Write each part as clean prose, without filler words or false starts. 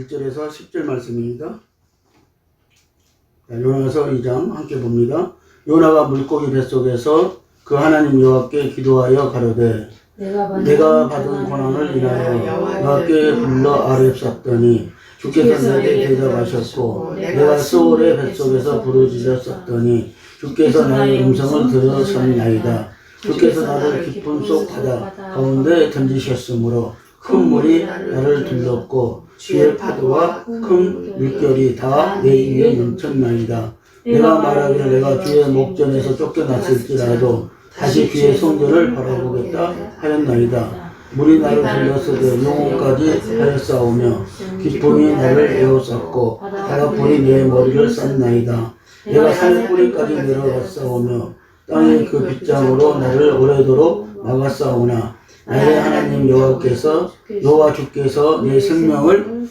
1절에서 10절 말씀입니다. 요나서 2장 함께 봅니다. 요나가 물고기 뱃속에서 그 하나님 여호와께 기도하여 가로되 내가 받은 고난을 인하여 여호와께 불러 아뢰었더니 주께서 내게 대답하셨고 내가 스올의 뱃속에서 부르짖었더니 주께서 나의 음성을 들으셨나이다. 주께서 나를 깊은 속 바다 가운데 던지셨으므로 큰 물이 나를 둘렀고 주의 파도와 큰 물결이 다 내 위에 넘쳤나이다. 내가 말하기를 내가 주의 목전에서 쫓겨났을지라도 다시 주의 성전을 바라보겠다 하였나이다. 물이 나를 둘렀으되 영혼까지 하였사오며 기쁨이 나를 에워쌌고 바닷불이 내 머리를 쌌나이다. 내가 산 뿌리까지 내려갔사오며 땅의 그 빗장으로 나를 오래도록 막았사오나 나의 하나님 여호와 주께서 내 생명을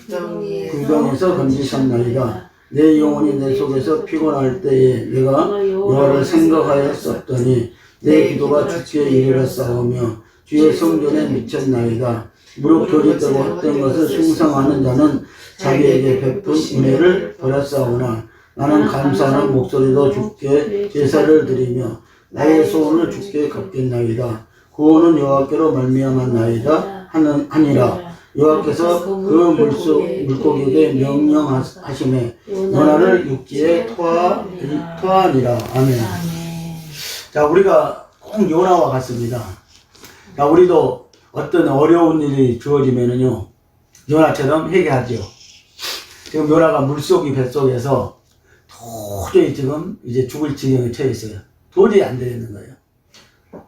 불경에서 건지셨나이다. 내 영혼이 내 속에서 피곤할 때에 내가 여호와를 생각하였었더니 내 기도가 주께 이르렀사오며 주의 성전에 미쳤나이다. 무릎 꿇이되고 헛된 것을 숭상하는 자는 자기에게 베푼 은혜를 버렸사오나 나는 감사하는 목소리로 주께 제사를 드리며 나의 소원을 주께 갚겠나이다. 구원은 여호와께로 말미암았나이다 하니라. 여호와께서 그 물고기에게 명령하시매 요나를 육지에 토하니라. 아멘. 자, 우리가 꼭 요나와 같습니다. 자, 우리도 어떤 어려운 일이 주어지면은요 요나처럼 회개하죠. 지금 요나가 물속이 뱃속에서 도저히 지금 이제 죽을 지경에 처해 있어요. 도저히 안 되는 거예요.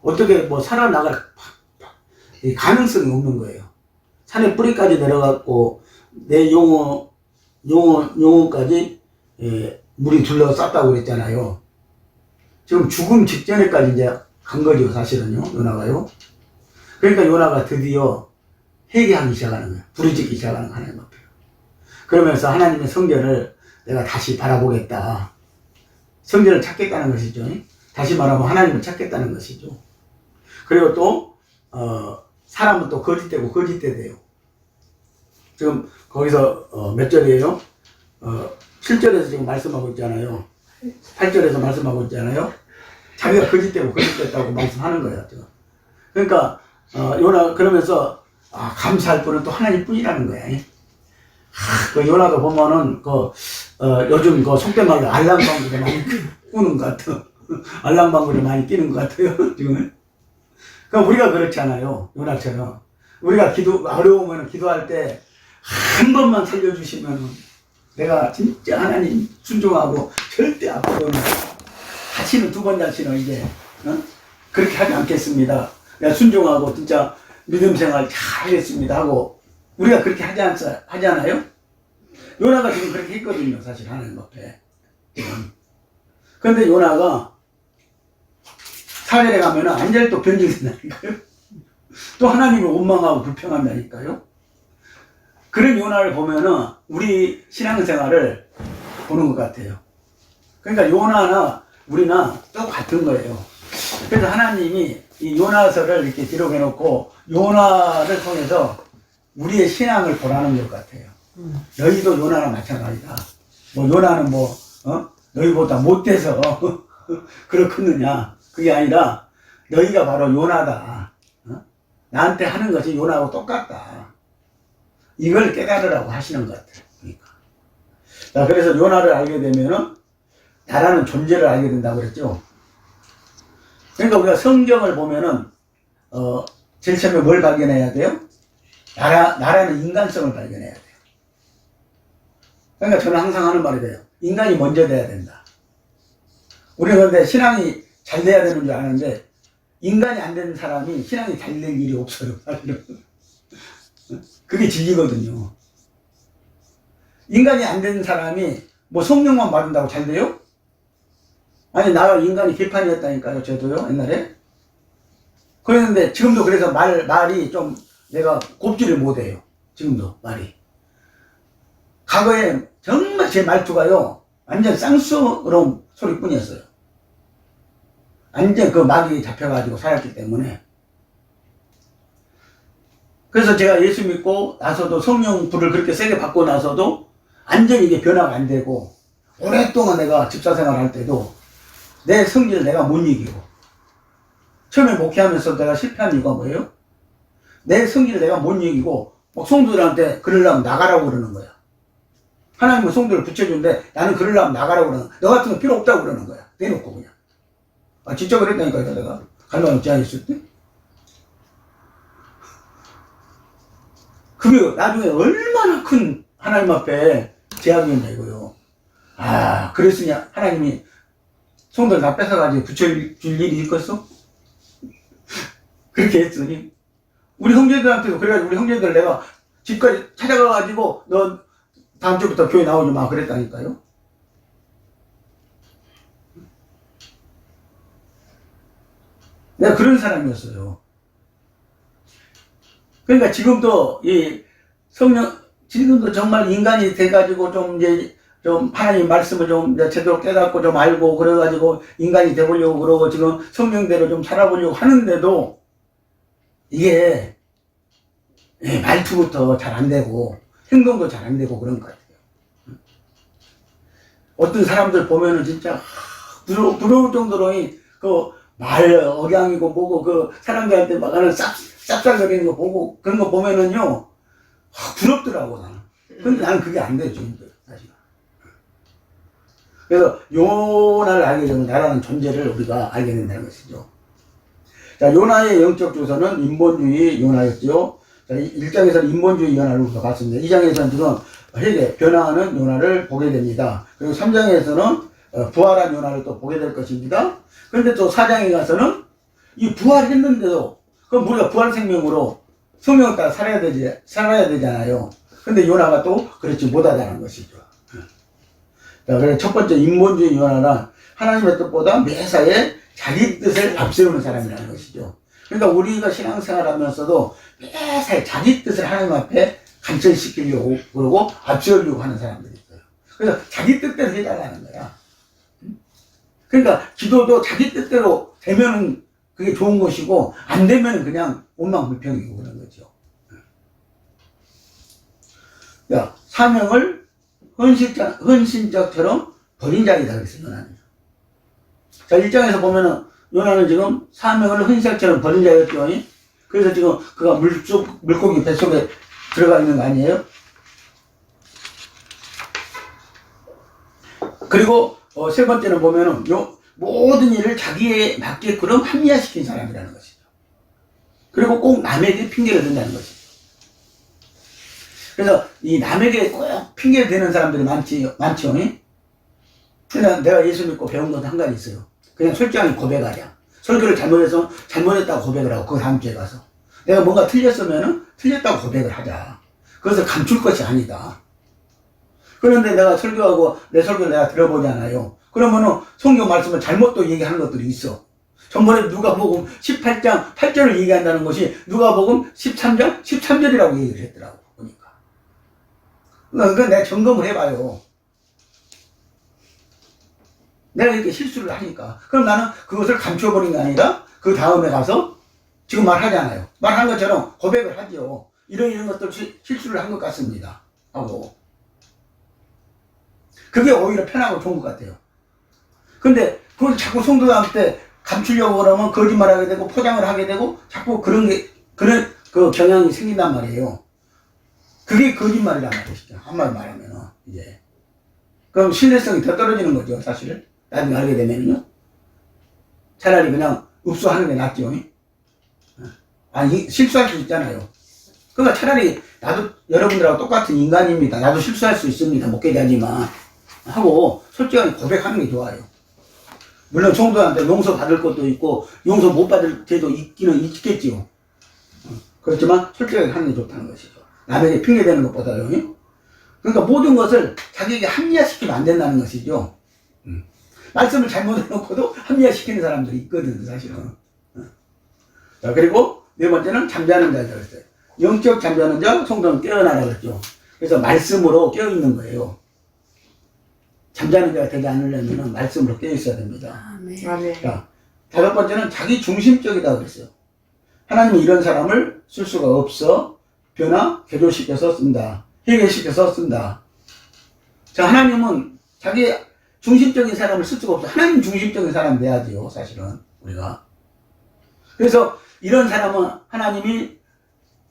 어떻게 뭐 살아나갈 가능성이 없는 거예요. 산에 뿌리까지 내려갔고 내 영혼까지 물이 둘러쌌다고 그랬잖아요. 지금 죽음 직전에까지 이제 간 거죠, 사실은요, 요나가요. 그러니까 요나가 드디어 회개하기 시작하는 거예요. 부르짖기 시작하는 거예요, 하나님 앞에. 그러면서 하나님의 성전을 내가 다시 바라보겠다. 성전을 찾겠다는 것이죠. 다시 말하면 하나님을 찾겠다는 것이죠. 그리고 또 사람은 또 거짓되고 거짓되대요. 지금 거기서 몇 절이에요? 7절에서 지금 말씀하고 있잖아요. 8절에서 말씀하고 있잖아요. 자기가 거짓되고 거짓됐다고 말씀하는 거예요. 지금. 그러니까 요나 그러면서 감사할 분은 또 하나님뿐이라는 거예요. 그 요나도 보면은 요즘 속된 말로 알랑방구를 많이 꾸는 것 같아. 알랑방구를 많이 끼는 것 같아요. 지금. 그럼 우리가 그렇잖아요. 요나처럼. 우리가 어려우면 기도할 때 한 번만 살려주시면 내가 진짜 하나님 순종하고 절대 앞으로는 다시는 두 번 다시는 이제 그렇게 하지 않겠습니다. 내가 순종하고 진짜 믿음 생활 잘 하겠습니다 하고 우리가 그렇게 하지 않아요? 요나가 지금 그렇게 했거든요. 사실 하나님 앞에. 그런데 요나가 사절에 가면은 완전히 또 변질된다니까요. 또 하나님을 원망하고 불평한다니까요. 그런 요나를 보면은 우리 신앙생활을 보는 것 같아요. 그러니까 요나나 우리나 똑같은 거예요. 그래서 하나님이 이 요나서를 이렇게 기록해놓고 요나를 통해서 우리의 신앙을 보라는 것 같아요. 너희도 요나랑 마찬가지다. 뭐 요나는 너희보다 못돼서 그렇겠느냐. 그게 아니라 너희가 바로 요나다. 나한테 하는 것이 요나하고 똑같다. 이걸 깨달으라고 하시는 것 같아요. 그러니까. 자, 그래서 요나를 알게 되면은 나라는 존재를 알게 된다고 그랬죠. 그러니까 우리가 성경을 보면은 제일 처음에 뭘 발견해야 돼요? 나라는 인간성을 발견해야 돼요. 그러니까 저는 항상 하는 말이 돼요. 인간이 먼저 돼야 된다. 우리는 그런데 신앙이 잘 돼야 되는 줄 아는데 인간이 안 되는 사람이 신앙이 잘 될 일이 없어요. 사실은. 그게 진리거든요. 인간이 안 되는 사람이 뭐 성령만 받는다고 잘 돼요? 아니, 나가 인간이 개판이었다니까요. 저도요, 옛날에. 그랬는데 지금도 그래서 말이 좀 내가 곱지를 못해요. 지금도 말이. 과거에 정말 제 말투가요 완전 쌍스러운 소리뿐이었어요. 완전 그 마귀에 잡혀가지고 살았기 때문에. 그래서 제가 예수 믿고 나서도 성령 불을 그렇게 세게 받고 나서도 완전히 이게 변화가 안 되고, 오랫동안 내가 집사생활 할 때도 내 성질을 내가 못 이기고, 처음에 목회하면서 내가 실패한 이유가 뭐예요? 내 성질을 내가 못 이기고 막 성도들한테 그러려면 나가라고 그러는 거야. 하나님은 성도를 붙여주는데 나는 그러려면 나가라고 그러는 거야. 너 같은 거 필요 없다고 그러는 거야. 대놓고 그냥. 아 진짜 그랬다니까 내가 갈망 제안했을 때. 그게 나중에 얼마나 큰 하나님 앞에 제약이었냐 이거요. 아 그랬으니 하나님이 성도를 다 뺏어가지고 붙여줄 일이 있겠어? 그렇게 했으니 우리 형제들한테도 그래가지고 우리 형제들 내가 집까지 찾아가가지고 너 다음 주부터 교회 나오지 마 그랬다니까요. 내가 그런 사람이었어요. 그러니까 지금도 이 성령 지금도 정말 인간이 돼가지고 좀 이제 좀 하나님 말씀을 좀 제대로 깨닫고 좀 알고 그래가지고 인간이 돼보려고 그러고 지금 성령대로 좀 살아보려고 하는데도 이게 말투부터 잘 안 되고 행동도 잘 안 되고 그런 것 같아요. 어떤 사람들 보면은 진짜 부러울 정도로 그 말 억양이고 뭐고 그 사람들한테 막 하는 쌉쌀거리는 거 보고 그런 거 보면은요 부럽더라고 나는. 근데 나는 그게 안 되죠 사실. 그래서 요나를 알게 되면 나라는 존재를 우리가 알게 된다는 것이죠. 자, 요나의 영적 조서는 인본주의 요나였죠. 자, 1장에서는 인본주의 요나를 우리가 봤습니다. 2장에서는 지금 회개, 변화하는 요나를 보게 됩니다. 그리고 3장에서는 부활한 요나를 또 보게 될 것입니다. 그런데 또 4장에 가서는 이 부활했는데도 그럼 우리가 부활 생명으로 성령을 따라 살아야 되잖아요. 근데 요나가 또 그렇지 못하다는 것이죠. 자, 그래서 첫 번째 인본주의 요나는 하나님의 뜻보다 매사에 자기 뜻을 앞세우는 사람이라는 것이죠. 그러니까 우리가 신앙생활 하면서도 매사에 자기 뜻을 하나님 앞에 관철시키려고 그러고 앞세우려고 하는 사람들이 있어요. 그래서 자기 뜻대로 해달라는 거야. 그러니까 기도도 자기 뜻대로 되면은 그게 좋은 것이고 안 되면은 그냥 원망불평이고 그런 거죠. 야, 사명을 헌신자처럼 버린 자이다 그랬어요, 요나는. 자, 1장에서 보면은 요나는 지금 사명을 헌신자처럼 버린 자였죠. 그래서 지금 그가 물고기 뱃속에 들어가 있는 거 아니에요? 그리고 세 번째는 보면은 모든 일을 자기에 맞게끔 합리화시킨 사람이라는 것이죠. 그리고 꼭 남에게 핑계를 댄다는 것이죠. 그래서 이 남에게 꼭 핑계를 대는 사람들이 많죠. 그냥 내가 예수 믿고 배운 것도 한 가지 있어요. 그냥 솔직하게 고백하자. 설교를 잘못해서 잘못했다고 고백을 하고 그 다음 주에 가서 내가 뭔가 틀렸으면은 틀렸다고 고백을 하자. 그것을 감출 것이 아니다. 그런데 내가 설교하고 내 설교를 내가 들어보잖아요. 그러면은 성경 말씀을 잘못 또 얘기하는 것들이 있어. 전번에 누가복음 18장 8절을 얘기한다는 것이 누가복음 13장 13절이라고 얘기를 했더라고 보니까. 그러니까 내가 점검을 해봐요. 내가 이렇게 실수를 하니까. 그럼 나는 그것을 감춰버린 게 아니라 그 다음에 가서 지금 말하잖아요. 말한 것처럼 고백을 하죠. 이런 것들 실수를 한 것 같습니다. 하고. 그게 오히려 편하고 좋은 것 같아요. 근데 그걸 자꾸 성도들한테 감추려고 그러면 거짓말하게 되고 포장을 하게 되고 자꾸 그런 그 경향이 생긴단 말이에요. 그게 거짓말이란 말이죠. 한마디 말하면은 이제. 그럼 신뢰성이 더 떨어지는 거죠, 사실. 나중에 알게 되면요. 차라리 그냥 읍수하는 게 낫죠. 아니, 실수할 수 있잖아요. 그러니까 차라리 나도 여러분들하고 똑같은 인간입니다. 나도 실수할 수 있습니다. 목회자지만. 하고 솔직하게 고백하는 게 좋아요. 물론 성도한테 용서 받을 것도 있고 용서 못 받을 때도 있기는 있겠지요. 그렇지만 솔직하게 하는 게 좋다는 것이죠. 남에게 핑계대는 것보다요. 그러니까 모든 것을 자기에게 합리화시키면 안 된다는 것이죠. 말씀을 잘못해놓고도 합리화시키는 사람들이 있거든 사실은. 자, 그리고 네 번째는 잠자는 자다 그랬어요. 영적 잠자는 자, 성도는 깨어나라 그랬죠. 그래서 말씀으로 깨어있는 거예요. 잠자는 자가 되지 않으려면 말씀으로 깨어있어야 됩니다. 아멘. 자, 다섯 번째는 자기 중심적이다 그랬어요. 하나님은 이런 사람을 쓸 수가 없어 개조시켜서 쓴다. 해결시켜서 쓴다. 자, 하나님은 자기 중심적인 사람을 쓸 수가 없어. 하나님 중심적인 사람 돼야지요, 사실은, 우리가. 그래서 이런 사람은 하나님이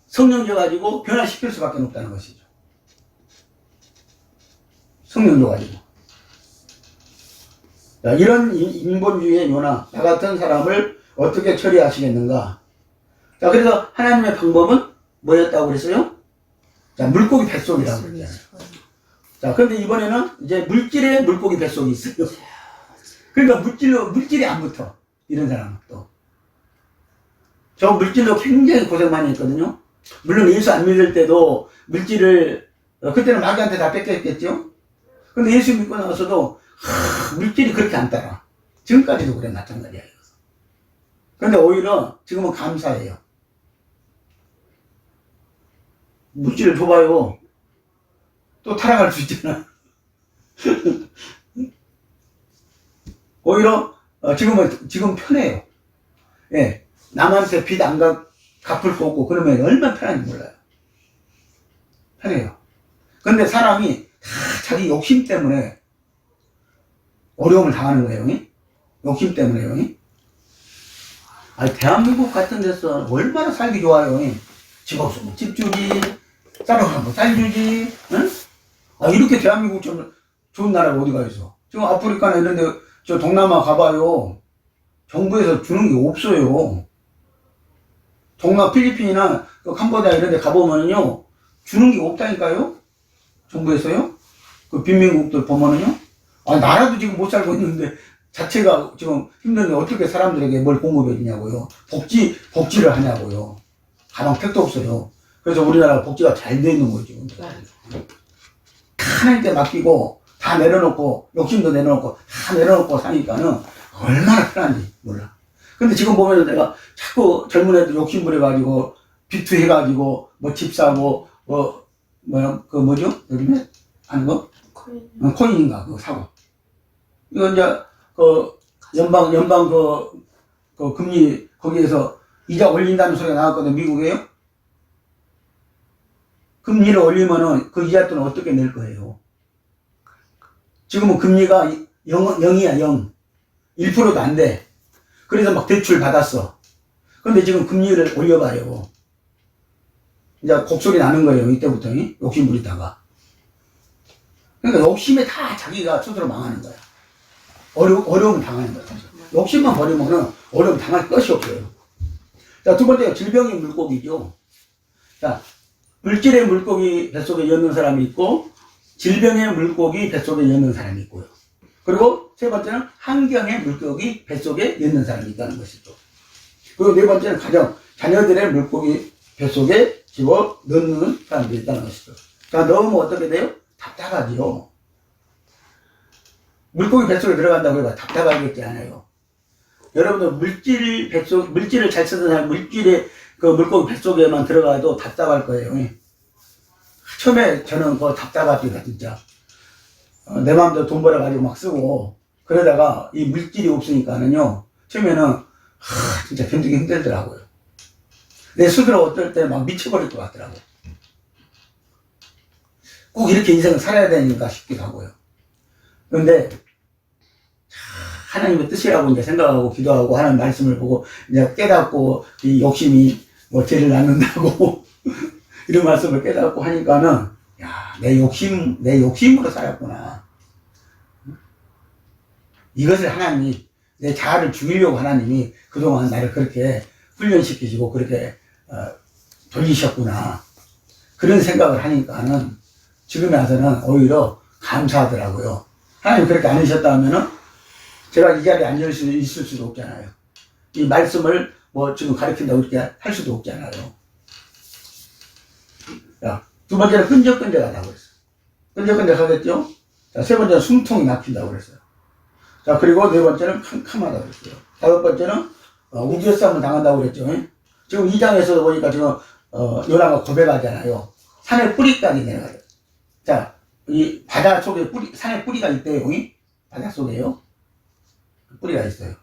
성령 줘가지고 변화시킬 수밖에 없다는 것이죠. 성령 줘가지고. 자, 이런 인본주의의 요나, 나 같은 사람을 어떻게 처리하시겠는가? 자, 그래서 하나님의 방법은 뭐였다고 그랬어요? 자, 물고기 뱃속이라고 그랬잖아요. 자, 그런데 이번에는 이제 물질에 물고기 뱃속이 있어요. 그러니까 물질이 안 붙어. 이런 사람은 또. 저 물질로 굉장히 고생 많이 했거든요. 물론 예수 안 믿을 때도 물질을, 그때는 마귀한테 다 뺏겼겠죠? 근데 예수 믿고 나서도, 물질이 그렇게 안 따라. 지금까지도 그래, 마찬가지야. 근데 오히려 지금은 감사해요. 물질을 줘봐요. 또 타락할 수 있잖아. 오히려, 지금 편해요. 예. 남한테 빚 안 갚을 거 없고, 그러면 얼마나 편한지 몰라요. 편해요. 근데 사람이 다 자기 욕심 때문에 어려움을 당하는 거예요. 욕심 때문에요. 아니, 대한민국 같은 데서 얼마나 살기 좋아요. 집 없으면 집 주지, 쌀 없으면 쌀 주지, 응? 아, 이렇게 대한민국 좀 좋은 나라가 어디가 있어? 지금 아프리카나 이런 데, 저 동남아 가봐요. 정부에서 주는 게 없어요. 동남 필리핀이나 캄보디아 이런 데 가보면요. 주는 게 없다니까요? 정부에서요? 그 빈민국들 보면은요. 아, 나라도 지금 못 살고 있는데 자체가 지금 힘든데 어떻게 사람들에게 뭘 공급해 주냐고요. 복지를 하냐고요. 가방 택도 없어요. 그래서 우리나라 복지가 잘 돼 있는 거죠. 하나님께 맡기고 다 내려놓고 욕심도 내려놓고 다 내려놓고 사니까는 얼마나 편한지 몰라. 근데 지금 보면 내가 자꾸 젊은 애들 욕심 부려가지고 비투해가지고 뭐 집 사고 그 뭐죠? 요즘에 하는 거? 코인인가 그거 사고. 이거 이제 연방 그 금리 거기에서 이자 올린다는 소리가 나왔거든. 미국에요. 금리를 올리면은 그 이자 돈은 어떻게 낼 거예요? 지금은 금리가 0이야 0. 1%도 안 돼. 그래서 막 대출 받았어. 근데 지금 금리를 올려봐요. 이제 곡소리 나는 거예요. 이때부터 욕심 부리다가. 그러니까 욕심에 다 자기가 스스로 망하는 거야. 어려움 당하는 거야. 욕심만 버리면은 어려움 당할 것이 없어요. 자, 두 번째가 질병의 물고기죠. 자, 물질의 물고기 뱃속에 였는 사람이 있고, 질병의 물고기 뱃속에 였는 사람이 있고요. 그리고 세 번째는 환경의 물고기 뱃속에 였는 사람이 있다는 것이죠. 그리고 네 번째는 자녀들의 물고기 뱃속에 집어 넣는 사람들이 있다는 것이죠. 자, 넣으면 어떻게 돼요? 답답하지요. 물고기 뱃속에 들어간다고 해봐 답답하겠지 않아요. 여러분들 물질을 잘 쓰는 사람, 물질의 그 물고기 뱃속에만 들어가도 답답할 거예요. 처음에 저는 그거 답답합니다, 진짜. 내 마음대로 돈 벌어가지고 막 쓰고, 그러다가 이 물질이 없으니까는요, 처음에는, 진짜 견디기 힘들더라고요. 내 스스로 어떨 때 막 미쳐버릴 것 같더라고요. 꼭 이렇게 인생을 살아야 되니까 싶기도 하고요. 그런데, 하나님의 뜻이라고 이제 생각하고 기도하고 하는 말씀을 보고 이제 깨닫고 이 욕심이 뭐 죄를 낳는다고 이런 말씀을 깨닫고 하니까는 야, 내 욕심으로 살았구나. 이것을 하나님이 내 자아를 죽이려고 하나님이 그동안 나를 그렇게 훈련시키시고 그렇게 돌리셨구나. 그런 생각을 하니까는 지금에 와서는 오히려 감사하더라고요. 하나님 그렇게 안 하셨다면은 제가 이 자리에 앉을 수 있을 수도 없잖아요. 이 말씀을 뭐 지금 가르친다고 이렇게 할 수도 없잖아요. 자, 두 번째는 끈적끈적하다고 그랬어요. 끈적끈적하겠죠? 자, 세 번째는 숨통이 막힌다고 그랬어요. 자, 그리고 네 번째는 캄캄하다고 그랬어요. 다섯 번째는 우겨싸움을 당한다고 그랬죠. 지금 2장에서 보니까 지금 요나가 고백하잖아요. 산의 뿌리까지 내려가요. 자, 이 바다 속에 산의 뿌리가 있대요. 바다 속에요. 뿌리가 있어요.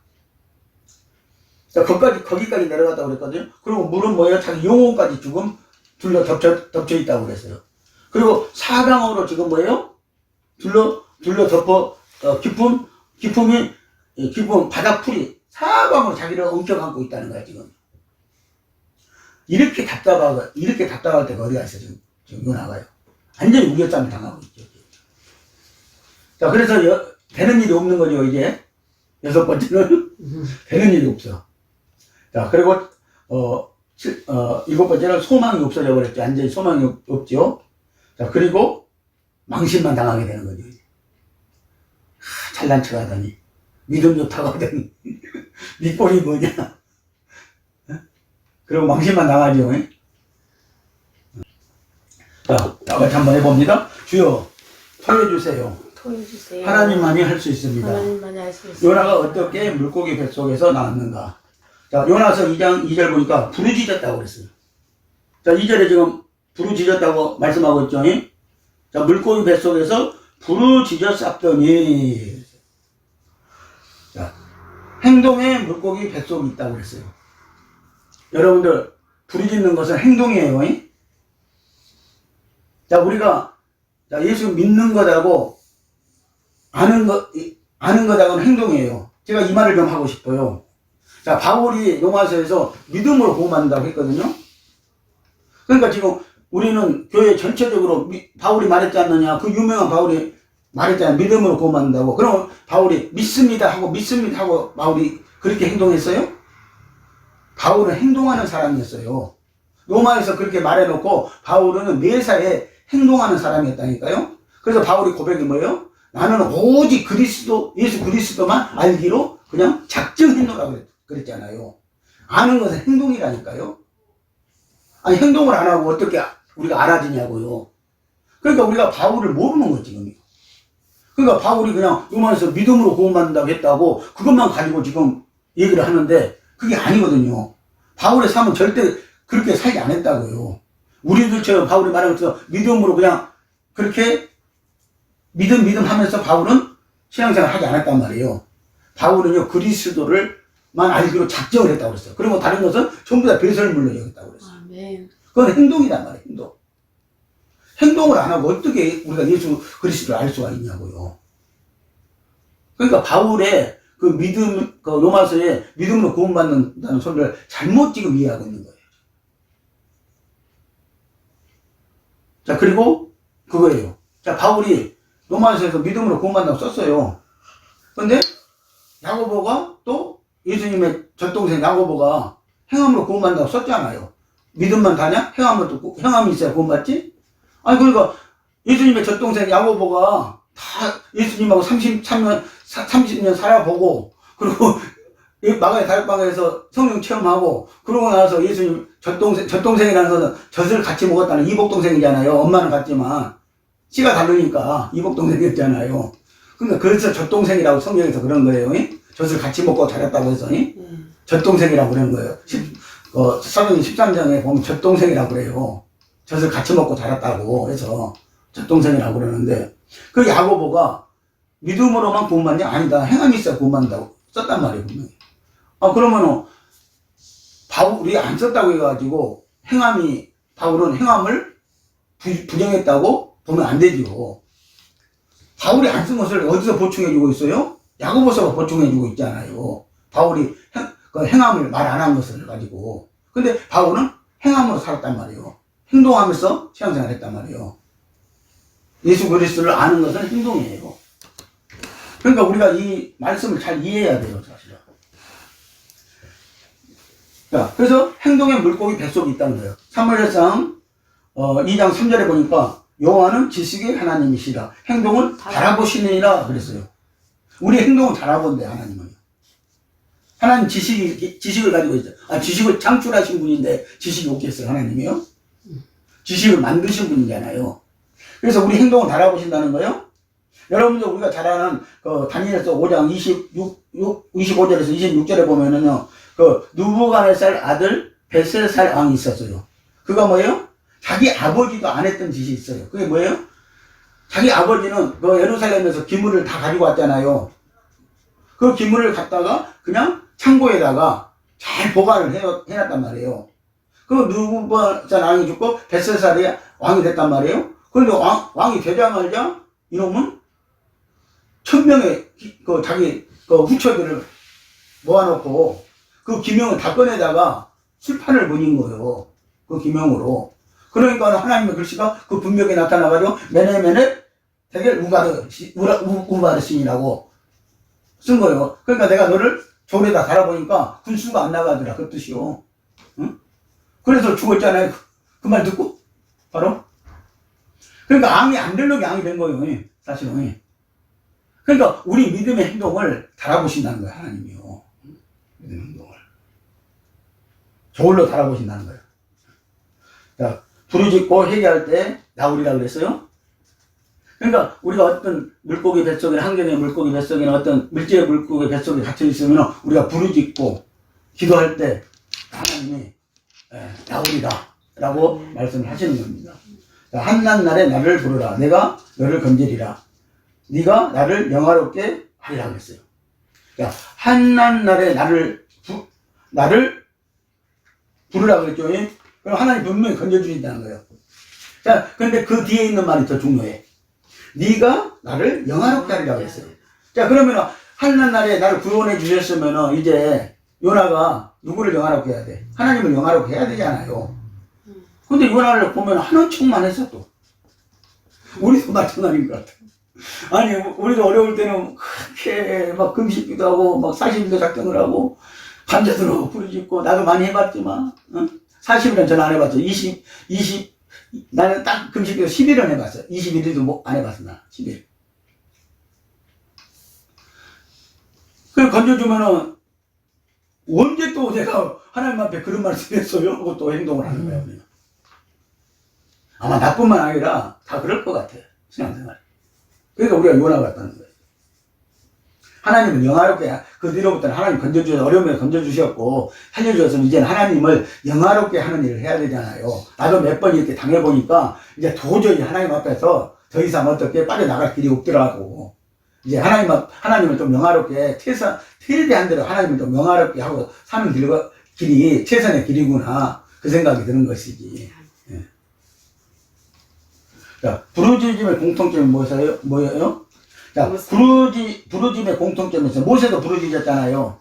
자, 거기까지 내려갔다고 그랬거든요. 그리고 물은 뭐예요? 자기 영혼까지 덮쳐 있다고 그랬어요. 그리고 사방으로 지금 뭐예요? 둘러 덮어, 기품이 바닥풀이 사방으로 자기를 엉켜갖고 있다는 거야, 지금. 이렇게 답답할 때가 어디가 있어, 지금 요나가요. 완전히 우겨쌈을 당하고 있죠. 자, 그래서 되는 일이 없는 거죠, 이제. 6번째는 되는 일이 없어. 자, 그리고 7번째는 소망이 없어져 버렸죠. 완전히 소망이 없죠. 자, 그리고 망신만 당하게 되는 거죠. 잘난 척 하더니 믿음 좋다고 하더니 네 꼴이 뭐냐. 그리고 망신만 당하죠. 자, 나같이 한번 해봅니다. 주여 토해주세요. 하나님만이 할 수 있습니다. 요나가 어떻게 물고기 뱃속에서 나왔는가. 자, 요나서 2장 2절 보니까 부르짖었다고 그랬어요. 자, 2절에 지금 부르짖었다고 말씀하고 있죠. 자, 물고기 뱃속에서 부르짖었었더니. 자, 행동에 물고기 뱃속이 있다고 그랬어요. 여러분들, 부르짖는 것은 행동이에요. 자, 우리가 예수 믿는 것하고 아는 것하고는 행동이에요. 제가 이 말을 좀 하고 싶어요. 자, 바울이 로마서에서 믿음으로 구원받는다고 했거든요. 그러니까 지금 우리는 교회 전체적으로 바울이 말했지 않느냐. 그 유명한 바울이 말했잖아요. 믿음으로 구원받는다고. 그럼 바울이 믿습니다 하고 바울이 그렇게 행동했어요? 바울은 행동하는 사람이었어요. 로마에서 그렇게 말해놓고 바울은 매사에 행동하는 사람이었다니까요. 그래서 바울이 고백이 뭐예요? 나는 오직 예수 그리스도만 알기로 그냥 작정했노라고 그랬잖아요. 아는 것은 행동이라니까요. 아니, 행동을 안 하고 어떻게 우리가 알아지냐고요. 그러니까 우리가 바울을 모르는 거지, 지금. 그러니까 바울이 그냥 로마에서 믿음으로 구원받는다고 했다고 그것만 가지고 지금 얘기를 하는데 그게 아니거든요. 바울의 삶은 절대 그렇게 살지 않았다고요. 우리들처럼 바울이 말한 것처럼 믿음으로 그냥 그렇게 믿음 하면서 바울은 신앙생활 하지 않았단 말이에요. 바울은요, 그리스도를만 알기로 작정을 했다고 그랬어요. 그리고 다른 것은 전부 다 배설물로 여겼다고 그랬어요. 아멘. 그건 행동이란 말이에요, 행동. 행동을 안 하고 어떻게 우리가 예수 그리스도를 알 수가 있냐고요. 그러니까 바울의 그 믿음, 그 로마서에 믿음으로 구원받는다는 소리를 잘못 지금 이해하고 있는 거예요. 자, 그리고 그거예요. 자, 바울이 로마서에서 믿음으로 구원받는다고 썼어요. 근데 야고보가 또 예수님의 젖동생 야고보가 행함으로 구원받는다고 썼잖아요. 믿음만 다냐? 행함이 있어야 구원받지? 아니, 그러니까 예수님의 젖동생 야고보가 다 예수님하고 30년 살아보고, 그리고 마가의 다락방에서 성령 체험하고, 그러고 나서 예수님 젖동생이라는 것은 젖을 같이 먹었다는 이복동생이잖아요. 엄마는 같지만 씨가 다르니까 이복동생이었잖아요. 그러니까 그래서 젖동생이라고 성경에서 그런 거예요. 젖을 같이 먹고 자랐다고 해서 젖동생이라고 그러는 거예요. 사도행 13장에 보면 젖동생이라고 그래요. 젖을 같이 먹고 자랐다고 해서 젖동생이라고 그러는데, 그 야고보가 믿음으로만 구원받냐? 아니다. 행함이 있어야 구원받는다고 썼단 말이에요, 분명히. 그러면은 바울이 안 썼다고 해가지고 바울은 행함을 부정했다고 보면 안 되죠. 바울이 안 쓴 것을 어디서 보충해주고 있어요? 야고보서가 보충해주고 있잖아요. 바울이 행함을 말 안 한 것을 가지고. 근데 바울은 행함으로 살았단 말이에요. 행동하면서 신앙생활 했단 말이에요. 예수 그리스도를 아는 것은 행동이에요. 그러니까 우리가 이 말씀을 잘 이해해야 돼요, 사실은. 자, 그래서 행동의 물고기 뱃속이 있다는 거예요. 사무엘상 2장 3절에 보니까 여호와는 지식의 하나님이시라. 행동을 바라보시느니라 그랬어요. 우리 행동을 바라본대, 하나님은. 하나님 지식을 가지고 있어요. 지식을 창출하신 분인데 지식이 없겠어요, 하나님이요? 지식을 만드신 분이잖아요. 그래서 우리 행동을 바라보신다는 거예요. 여러분들 우리가 잘 아는 다니엘서 5장 25절에서 26절에 보면은요, 누부갓네살 아들 벳셀살 왕이 있었어요. 그거 뭐예요? 자기 아버지도 안 했던 짓이 있어요. 그게 뭐예요? 자기 아버지는 예루살렘에서 기물을 다 가지고 왔잖아요. 그 기물을 갖다가 그냥 창고에다가 잘 보관을 해놨단 말이에요. 그 누구보다 왕이 죽고 벳셀살이 왕이 됐단 말이에요. 그런데 왕이 되자마자 이놈은 1000명의 그 자기 그 후처들을 모아놓고 그 기명을 다 꺼내다가 실판을 벌인 거예요. 그 기명으로. 그러니까 하나님의 글씨가 그 분명히 나타나가지고 메네메네 되게 우바르신이라고 쓴 거예요. 그러니까 내가 너를 졸에다 달아보니까 군수가 안 나가더라. 그 뜻이요. 응? 그래서 죽었잖아요. 그 말 듣고 바로. 그러니까 암이 안 되려고 암이 된 거예요. 사실은. 그러니까 우리 믿음의 행동을 달아보신다는 거예요. 하나님이요. 믿음의 행동을. 저울로 달아보신다는 거예요. 자, 부르짖고 회개할 때 나오리라 그랬어요. 그러니까 우리가 어떤 물고기 뱃속이나 환경의 물고기 뱃속이나 어떤 물질의 물고기 뱃속에 갇혀 있으면 우리가 부르짖고 기도할 때 하나님이 나오리라 라고 말씀을 하시는 겁니다. 한난 날에 나를 부르라. 내가 너를 건지리라. 네가 나를 영화롭게 하리라 그랬어요. 자, 한난 날에 나를 부르라 그랬죠. 그럼 하나님 분명히 건져주신다는 거예요. 자, 근데 그 뒤에 있는 말이 더 중요해. 네가 나를 영화롭게 하리라 그랬어요. 자, 그러면 한난 날에 나를 구원해 주셨으면 이제 요나가 누구를 영화롭게 해야 돼? 하나님을 영화롭게 해야 되잖아요. 근데 요나를 보면 하는 척만 했어 또. 우리도 마찬가지인 것 같아. 아니, 우리도 어려울 때는 그렇게 막 금식기도 하고 막 40일도 작정을 하고 밤새도록 부르짖고 나도 많이 해봤지만 40일은 전 안 해봤죠. 나는 딱 금식기도 10일은 해봤어. 21일도 안 해봤어. 나 10일. 그걸 건져주면은 언제 또 내가 하나님 앞에 그런 말씀 했어요 하고 또 행동을 하는 거야. 우리는. 아마 나뿐만 아니라 다 그럴 것 같아. 신앙생활. 그러니까 우리가 요나 같다는 거예요. 하나님을 영화롭게, 그 뒤로부터는 하나님 건져주셔서, 어려움에 건져주셨고, 살려주셔서 이제는 하나님을 영화롭게 하는 일을 해야 되잖아요. 나도 몇 번 이렇게 당해보니까, 이제 도저히 하나님 앞에서 더 이상 어떻게 빠져나갈 길이 없더라고. 이제 하나님을 좀 영화롭게, 최대한 대로 하나님을 좀 영화롭게 하고 사는 길이 최선의 길이구나. 그 생각이 드는 것이지. 예. 자, 부르짖음의 공통점이 뭐예요? 자, 부르짖음의 공통점이 있어요. 모세도 부르짖었잖아요.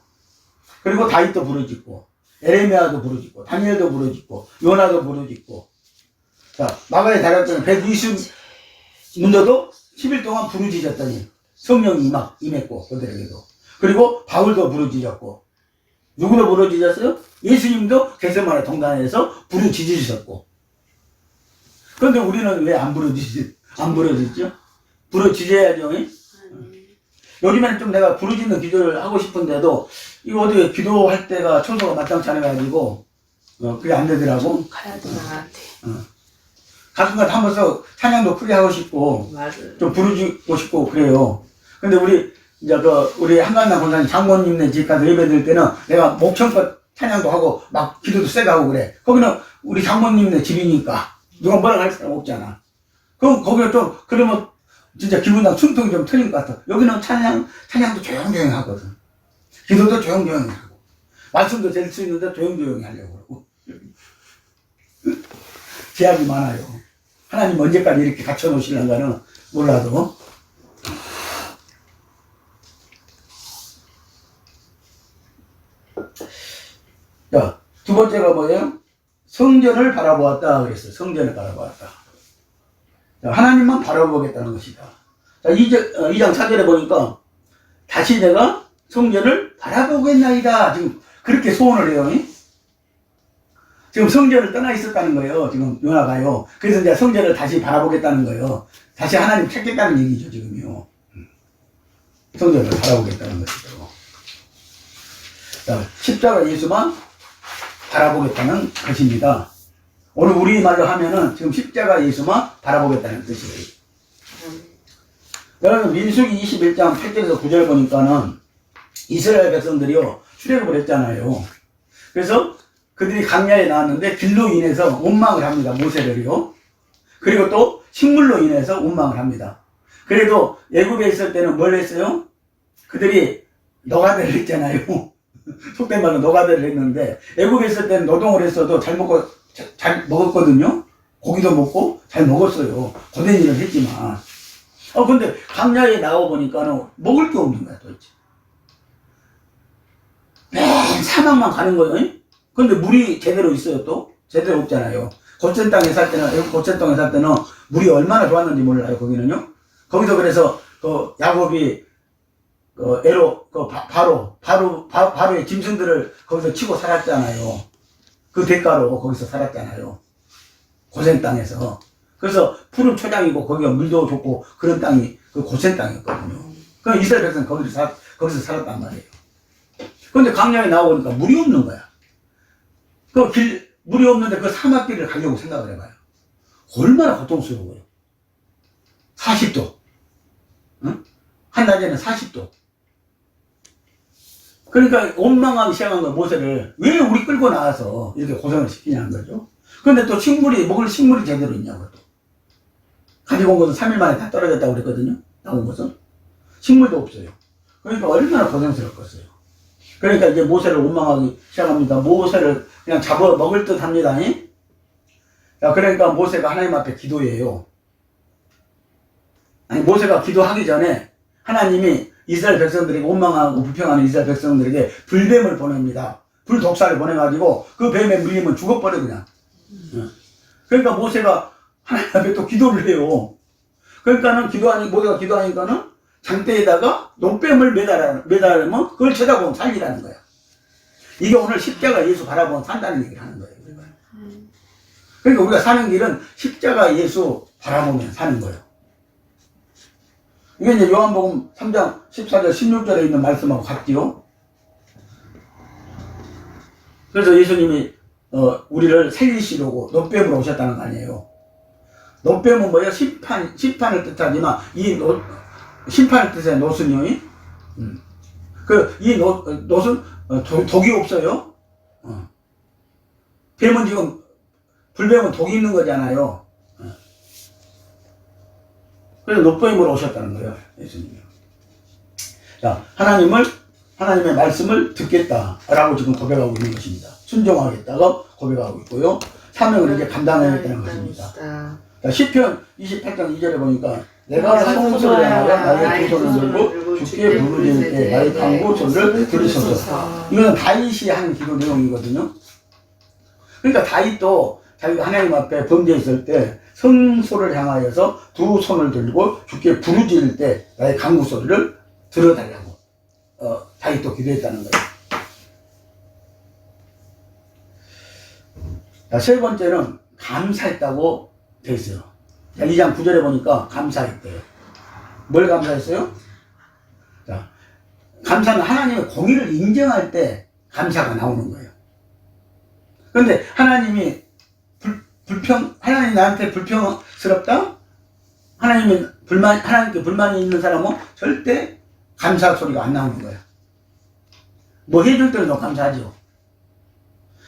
그리고 다윗도 부르짖고, 에레미야도 부르짖고, 다니엘도 부르짖고, 요나도 부르짖고. 자, 마가의 다락방에 120문도도 10일 동안 부르짖었더니 성령이 임했고, 그들에게도. 그리고 바울도 부르짖었고, 누구도 부르짖었어요? 예수님도 겟세마네 동산에서 부르짖으셨고. 그런데 우리는 왜 안 부르짖죠? 부르짖어야죠. 요즘에는 좀 내가 부르짖는 기도를 하고 싶은데도, 이거 어디 기도할 때가 청소가 마땅치 않아가지고, 그게 안 되더라고. 가야 돼, 나한테. 가끔가다 한 번씩 찬양도 크게 하고 싶고, 맞아요. 좀 부르짖고 싶고 그래요. 근데 우리 한강남 권사님 장모님네 집 가서 예배 드릴 때는 내가 목청껏 찬양도 하고, 막 기도도 세게 하고 그래. 거기는 우리 장모님네 집이니까, 누가 뭐라고 할 사람 없잖아. 그럼 거기가 좀, 그러면 진짜 기분당 숨통이 좀 트인 것 같아. 여기는 찬양도 조용조용히 하거든. 기도도 조용조용히 하고. 말씀도 될 수 있는데 조용조용히 하려고 그러고. 제약이 많아요. 하나님 언제까지 이렇게 갖춰놓으시려는가는 몰라도. 자, 두 번째가 뭐예요? 성전을 바라보았다 그랬어요. 성전을 바라보았다. 자, 하나님만 바라보겠다는 것이다. 자, 2장 4절에 보니까 다시 내가 성전을 바라보겠나이다. 지금 그렇게 소원을 해요. 지금 성전을 떠나 있었다는 거예요. 지금 요나가요. 그래서 이제 성전을 다시 바라보겠다는 거예요. 다시 하나님 찾겠다는 얘기죠. 지금요. 성전을 바라보겠다는 것이죠. 자, 십자가 예수만 바라보겠다는 것입니다. 오늘 우리말로 하면은 지금 십자가 예수만 바라보겠다는 뜻이에요. 여러분 민수기 21장 8절에서 9절 보니까는 이스라엘 백성들이요 출애굽을 했잖아요. 그래서 그들이 광야에 나왔는데 길로 인해서 원망을 합니다. 모세를요. 그리고 또 식물로 인해서 원망을 합니다. 그래도 애굽에 있을 때는 뭘 했어요? 그들이 노가다를 했잖아요. 속된 말로 노가다를 했는데, 애국에 있을 때는 노동을 했어도 잘 먹었거든요. 고기도 먹고 잘 먹었어요. 고된 일을 했지만. 근데 강야에 나와보니까는 먹을 게 없는 거야, 도대체. 맨 사막만 가는 거예요. 근데 물이 제대로 있어요, 또? 제대로 없잖아요. 고센 땅에 살 때는 물이 얼마나 좋았는지 몰라요, 거기는요. 거기서 그래서 그 야곱이 바로의 짐승들을 거기서 치고 살았잖아요. 그 대가로 거기서 살았잖아요. 고센 땅에서. 그래서 푸른 초장이고 거기가 물도 좋고 그런 땅이 그 고센 땅이었거든요. 그럼 이스라엘 백성은 거기서 살았단 말이에요. 근데 강야에 나오니까 물이 없는 거야. 물이 없는데 그 사막길을 가려고 생각을 해봐요. 얼마나 고통스러워요. 40도. 응? 한낮에는 40도. 그러니까 원망하기 시작한 거야, 모세를. 왜 우리 끌고 나와서 이렇게 고생을 시키냐는 거죠. 근데 또 먹을 식물이 제대로 있냐고 또. 가지고 온 것은 3일 만에 다 떨어졌다고 그랬거든요. 나온 것은. 식물도 없어요. 그러니까 얼마나 고생스럽겠어요. 그러니까 이제 모세를 원망하기 시작합니다. 모세를 그냥 잡아 먹을 듯 합니다. 자, 그러니까 모세가 하나님 앞에 기도해요. 아니, 모세가 기도하기 전에 하나님이 이스라엘 백성들에게 원망하고 불평하는 이스라엘 백성들에게 불뱀을 보냅니다. 불독사를 보내가지고 그 뱀에 물리면 죽어버려 그냥. 그러니까 모세가 하나님 앞에 또 기도를 해요. 그러니까는 모세가 기도하니까는 장대에다가 노뱀을 매달으면 그걸 쳐다보면 살리라는 거야. 이게 오늘 십자가 예수 바라보면 산다는 얘기를 하는 거예요. 그러니까 우리가 사는 길은 십자가 예수 바라보면 사는 거예요. 이게 이제 요한복음 3장 14절 16절에 있는 말씀하고 같지요. 그래서 예수님이 우리를 살리시려고 노뱀으로 오셨다는 거 아니에요. 노뱀은 뭐예요? 심판을 뜻하지만 심판을 뜻해 노순요. 이 노순 독이 없어요. 뱀은 지금 불뱀은 독이 있는 거잖아요. 그래서 노뱀으로 오셨다는 거예요, 예수님이. 자, 하나님의 말씀을 듣겠다라고 지금 고백하고 있는 것입니다. 순종하겠다고 고백하고 있고요. 사명을 이제 감당하겠다는 것입니다. 자, 시편 28장 2절에 보니까 내가 성소를 향하여 나의 두 손을 들고 주께 부르짖을 때 나의 간구 소리를 들으소서. 이거는 다윗이 한 기도 내용이거든요. 그러니까 다윗도 자기가 하나님 앞에 범죄했을 때 성소를 향하여서 두 손을 들고 주께 부르짖을 때 나의 간구 소리를 들어달라고 다윗도 기도했다는 거예요. 자, 세 번째는 감사했다고 되어 있어요. 자, 2장 9절에 보니까 감사했대요. 뭘 감사했어요? 자, 감사는 하나님의 공의를 인정할 때 감사가 나오는 거예요. 그런데 하나님이 하나님 나한테 불평스럽다? 하나님께 불만이 있는 사람은 절대 감사 소리가 안 나오는 거야. 뭐 해줄 때는 너 감사하죠.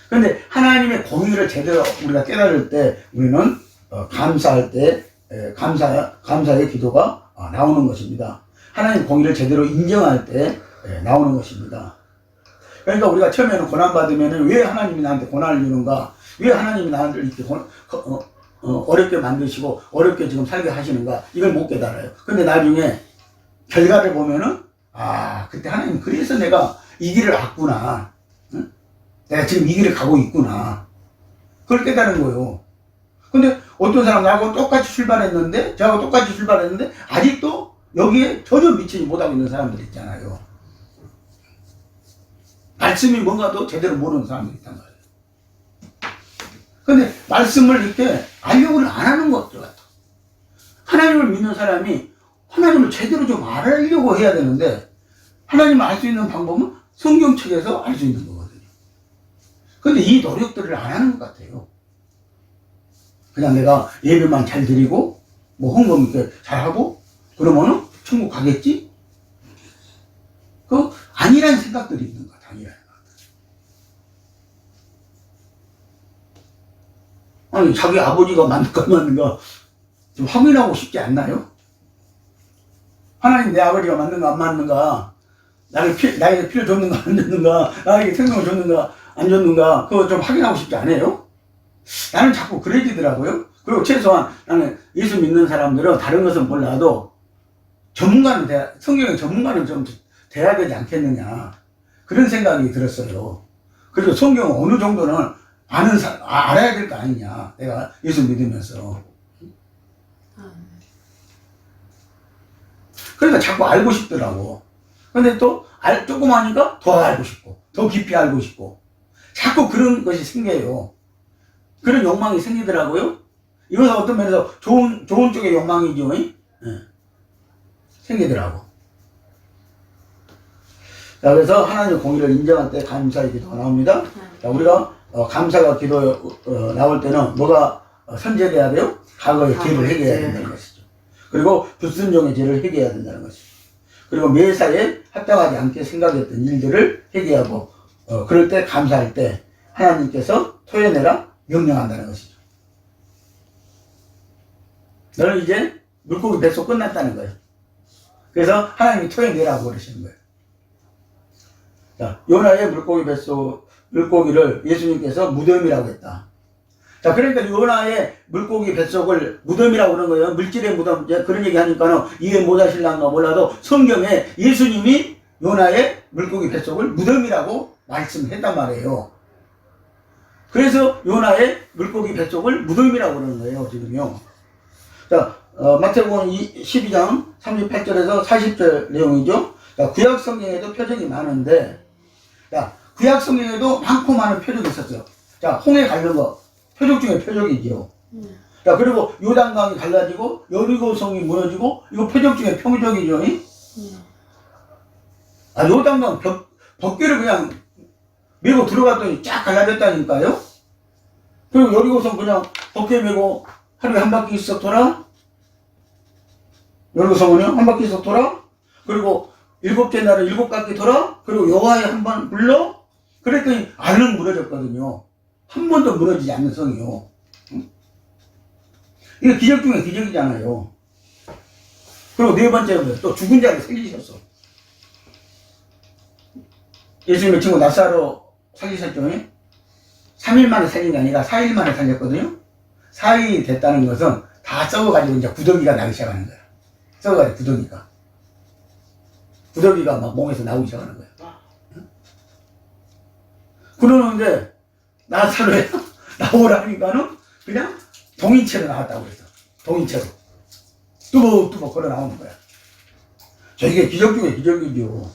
그런데 하나님의 공의를 제대로 우리가 깨달을 때 우리는 감사할 때 감사의 기도가 나오는 것입니다. 하나님 공의를 제대로 인정할 때 나오는 것입니다. 그러니까 우리가 처음에는 고난받으면 왜 하나님이 나한테 고난을 주는가? 왜 하나님이 나를 이렇게 어렵게 만드시고 어렵게 지금 살게 하시는가? 이걸 못 깨달아요. 근데 나중에 결과를 보면은 그때 하나님 그래서 내가 이 길을 왔구나. 응? 내가 지금 이 길을 가고 있구나. 그걸 깨달은 거예요. 근데 어떤 사람 나하고 똑같이 출발했는데 저하고 똑같이 출발했는데 아직도 여기에 전혀 미치지 못하고 있는 사람들 있잖아요. 말씀이 뭔가도 제대로 모르는 사람들이 있단 말이에요. 근데 말씀을 이렇게 알려고는 안 하는 것들 같아. 하나님을 믿는 사람이 하나님을 제대로 좀 알려고 해야 되는데 하나님을 알 수 있는 방법은 성경책에서 알 수 있는 거거든요. 근데 이 노력들을 안 하는 것 같아요. 그냥 내가 예배만 잘 드리고 뭐 헌금 이렇게 잘하고 그러면은 천국 가겠지? 아니라는 생각들이 있는 것 같아요. 아니라는 것 같아요. 아니 자기 아버지가 맞는가 안 맞는가 좀 확인하고 싶지 않나요? 하나님 내 아버지가 맞는가 안 맞는가 나에게 피를 줬는가 안 줬는가, 나에게 생명을 줬는가 안 줬는가, 그거 좀 확인하고 싶지 않아요? 나는 자꾸 그래지더라고요. 그리고 최소한 나는 예수 믿는 사람들은 다른 것은 몰라도 성경의 전문가는 좀 돼야 되지 않겠느냐, 그런 생각이 들었어요. 그리고 성경은 어느 정도는 알아야 될 거 아니냐, 내가 예수 믿으면서. 그러니까 자꾸 알고 싶더라고. 근데 또 조금 하니까 더 알고 싶고, 더 깊이 알고 싶고, 자꾸 그런 것이 생겨요. 그런 욕망이 생기더라고요. 이것은 어떤 면에서 좋은 쪽의 욕망이죠. 예. 생기더라고. 자, 그래서 하나님의 공의를 인정할 때 감사의 기도가 나옵니다. 자, 우리가 감사가 기도 나올 때는 뭐가 선제돼야 돼요? 과거의 죄를 해결해야 된다는 것이죠. 그리고 불순종의 죄를 해결해야 된다는 것이죠. 그리고 매사에 합당하지 않게 생각했던 일들을 해결하고, 그럴 때 감사할 때 하나님께서 토해내라 명령한다는 것이죠. 너는 이제 물고기 뱃속 끝났다는 거예요. 그래서 하나님이 토해내라고 그러시는 거예요. 자, 요나의 물고기를 예수님께서 무덤이라고 했다. 자, 그러니까 요나의 물고기 뱃속을 무덤이라고 그러는 거예요. 물질의 무덤. 그런 얘기 하니까는 이해 못 하실란가 몰라도 성경에 예수님이 요나의 물고기 뱃속을 무덤이라고 말씀했단 말이에요. 그래서 요나의 물고기 뱃속을 무덤이라고 그러는 거예요, 지금요. 자, 마태복음 12장 38절에서 40절 내용이죠. 자, 구약 성경에도 표적이 많은데, 자, 구약 성경에도 많고 많은 표적이 있었어요. 자, 홍해 갈는 거, 표적 중에 표적이지요. 자, 그리고 요단강이 갈라지고, 여리고성이 무너지고, 이거 표적 중에 표적이죠. 아, 요단강 덮개를 그냥 메고 들어갔더니 쫙 갈라졌다니까요? 그리고 여리고성 그냥 덮개 메고 하루에 한 바퀴 씩 돌아? 여리고성은요? 한 바퀴 씩 돌아? 그리고 7째 날은 7바퀴 돌아? 그리고 여호와의 한 번 불러? 그랬더니 알은 무너졌거든요. 한 번도 무너지지 않는 성이요. 이게 기적 중에 기적이잖아요. 그리고 네 번째는 또 죽은 자를 살리셨어. 예수님의 친구 나사로 살리셨죠? 3일 만에 살린 게 아니라 4일 만에 살렸거든요. 4일이 됐다는 것은 다 썩어가지고 이제 구더기가 나기 시작하는 거야. 썩어가지고 구더기가 막 몸에서 나오기 시작하는 거야. 그러는데 나사로에 나오라니까는 그냥 동인체로 나왔다고 그랬어. 동인체로. 뚜벅뚜벅 걸어 나오는 거야. 자, 이게 기적 중에 기적이죠.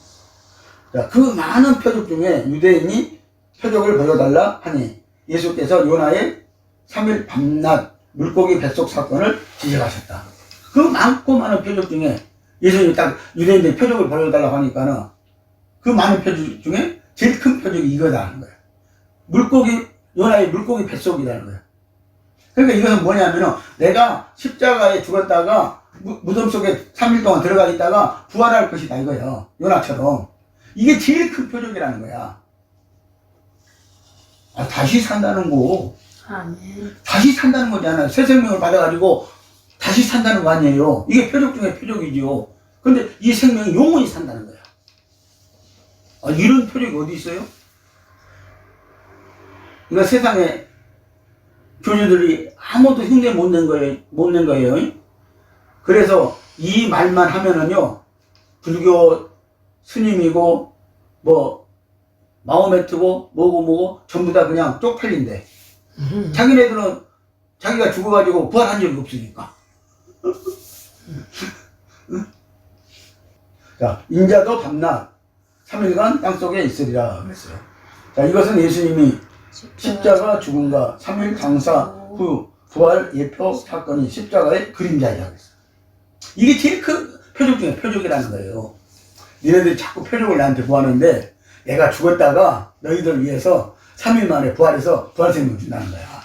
자, 그 많은 표적 중에 유대인이 표적을 보여달라 하니 예수께서 요나의 3일 밤낮 물고기 뱃속 사건을 지적하셨다. 그 많고 많은 표적 중에 예수님이 딱 유대인들이 표적을 보여달라고 하니까는 그 많은 표적 중에 제일 큰 표적이 이거다 하는 거야. 요나의 물고기 뱃속이라는 거야. 그러니까 이것은 뭐냐면은 내가 십자가에 죽었다가 무덤 속에 3일 동안 들어가 있다가 부활할 것이다 이거예요. 요나처럼. 이게 제일 큰 표적이라는 거야. 아, 다시 산다는 거. 아멘. 다시 산다는 거잖아요. 새 생명을 받아가지고 다시 산다는 거 아니에요. 이게 표적 중에 표적이지요. 근데 이 생명이 영원히 산다는 거야. 아, 이런 표적이 어디 있어요? 그러니까 세상에 교주들이 아무도 흉내 못 낸 거예요. 그래서 이 말만 하면은요, 불교 스님이고, 마호메트고, 뭐고, 전부 다 그냥 쪽팔린대. 자기네들은 자기가 죽어가지고 부활한 적이 없으니까. 자, 인자도 밤낮 3일간 땅속에 있으리라 그랬어요. 자, 이것은 예수님이 십자가 죽음과 3일 장사 후 부활 예표 사건이 십자가의 그림자이라고 했어요. 이게 제일 큰 표적 중에 표적이라는 거예요. 니네들이 자꾸 표적을 나한테 구하는데 내가 죽었다가 너희들 위해서 3일 만에 부활해서 부활생명 준다는 거야.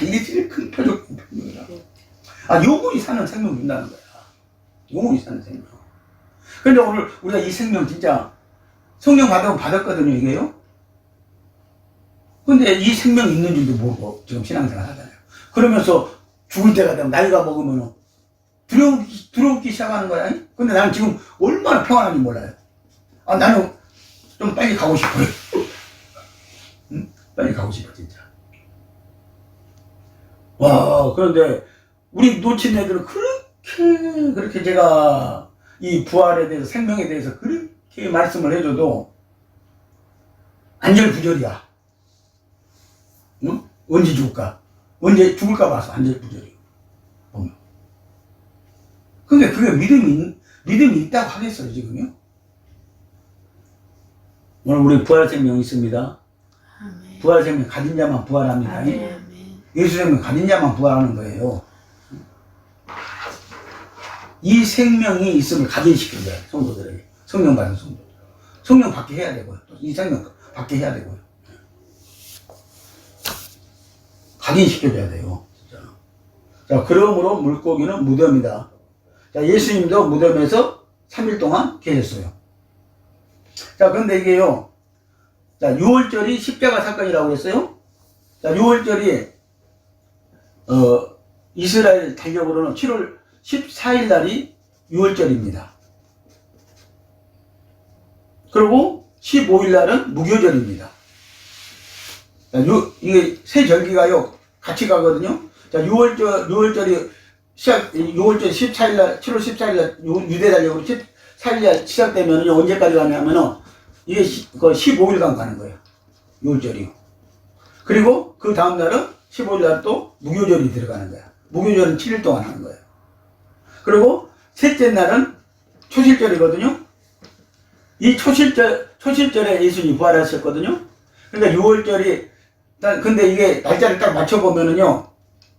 이게 제일 큰 표적이라. 아, 영원히 사는 생명 준다는 거야. 영원히 사는 생명. 근데 오늘 우리가 이 생명 진짜 성령 받았거든요, 이게요. 근데 이 생명이 있는 줄도 모르고 지금 신앙생활 하잖아요. 그러면서 죽을 때가 되면 나이가 먹으면 두려움기 시작하는 거야. 근데 나는 지금 얼마나 평안한지 몰라요. 아, 나는 좀 빨리 가고 싶어요. 응? 빨리 가고 싶어, 진짜. 와, 그런데 우리 놓친 애들은 그렇게 제가 이 부활에 대해서, 생명에 대해서 그렇게 말씀을 해줘도 안절부절이야. 응? 언제 죽을까? 언제 죽을까 봐서 안절부절이야. 보면. 근데 그게 믿음이 있다고 하겠어요, 지금요? 오늘 우리 부활 생명 있습니다. 아멘. 부활 생명 가진 자만 부활합니다. 아멘. 예수 생명 가진 자만 부활하는 거예요. 이 생명이 있음을 각인시키는 거예요, 성도들에게. 성령 받은 성도들. 성령 받게 해야 되고요. 또 이 생명 받게 해야 되고요. 각인시켜줘야 돼요. 진짜. 자, 그러므로 물고기는 무덤이다. 자, 예수님도 무덤에서 3일 동안 계셨어요. 자, 근데 이게요. 자, 6월절이 십자가 사건이라고 했어요. 자, 6월절이 이스라엘 달력으로는 7월 14일 날이 6월절입니다. 그리고 15일 날은 무교절입니다. 자, 이게 세 절기가요, 같이 가거든요. 자, 6월절이 6월절 14일 날, 7월 14일 날, 유대 달력으로 14일 날 시작되면요, 언제까지 가냐면은, 이게 15일간 가는 거예요. 6월절이요. 그리고 그 다음날은 15일 날 또 무교절이 들어가는 거야. 무교절은 7일 동안 하는 거예요. 그리고 셋째 날은 초실절이거든요. 이 초실절에 예수님이 부활하셨거든요. 그러니까 6월절이, 근데 이게 날짜를 딱 맞춰보면은요,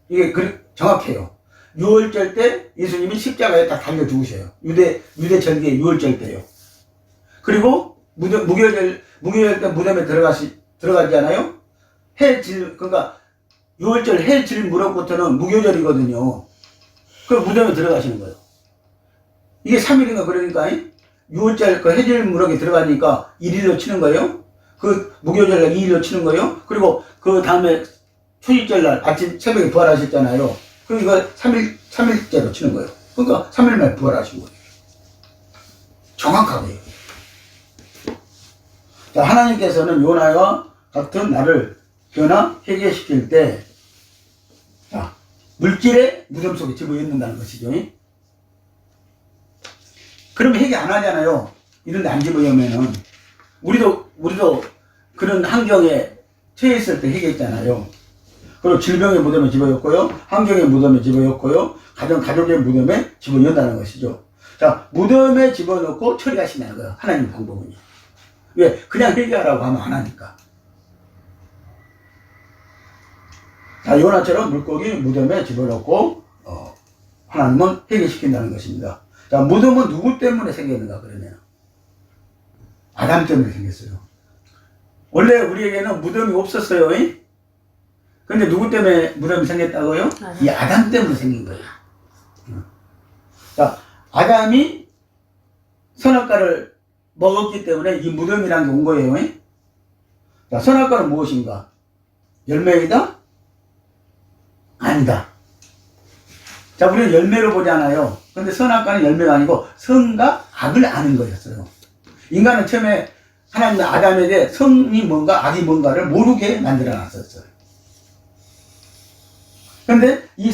이게 정확해요. 6월절 때 예수님이 십자가에 딱 달려 죽으셔요. 유대 절기의 6월절 때요. 그리고 무교절 때 무덤에 들어가잖아요. 그러니까 6월절 해질 무렵부터는 무교절이거든요. 그 무덤에 들어가시는 거예요. 이게 3일인가 그러니까 6월절 그 해질 무렵에 들어가니까 1일로 치는 거예요. 그 무교절날 2일로 치는 거예요. 그리고 그 다음에 초일절날 아침 새벽에 부활하셨잖아요. 그러니까 3일째로 치는 거예요. 그러니까 3일 만에 부활하신 거예요. 정확하게. 자, 하나님께서는 요나와 같은 나를 변화 회개시킬 때, 자, 물질의 무덤 속에 집어넣는다는 것이죠. 그러면 회개 안 하잖아요. 이런 데 안 집어넣으면은. 우리도 그런 환경에 처했을 때 회개했잖아요. 그리고 질병의 무덤에 집어넣고요. 환경의 무덤에 집어넣고요. 가족의 무덤에 집어넣는다는 것이죠. 자, 무덤에 집어넣고 처리하신다는 거예요. 하나님 방법은요. 왜? 그냥 회개하라고 하면 안 하니까. 자, 요나처럼 물고기 무덤에 집어넣고, 하나님은 회개시킨다는 것입니다. 자, 무덤은 누구 때문에 생겼는가, 그러면? 아담 때문에 생겼어요. 원래 우리에게는 무덤이 없었어요. 근데 누구 때문에 무덤이 생겼다고요? 이 아담 때문에 생긴 거예요. 자, 아담이 선악과를 먹었기 때문에 이 무덤이라는 게 온 거예요. 자, 선악과는 무엇인가? 열매이다? 아니다. 자, 우리는 열매로 보잖아요. 근데 선악과는 열매가 아니고 선과 악을 아는 거였어요. 인간은 처음에 하나님 아담에게 선이 뭔가 악이 뭔가를 모르게 만들어 놨었어요. 근데 이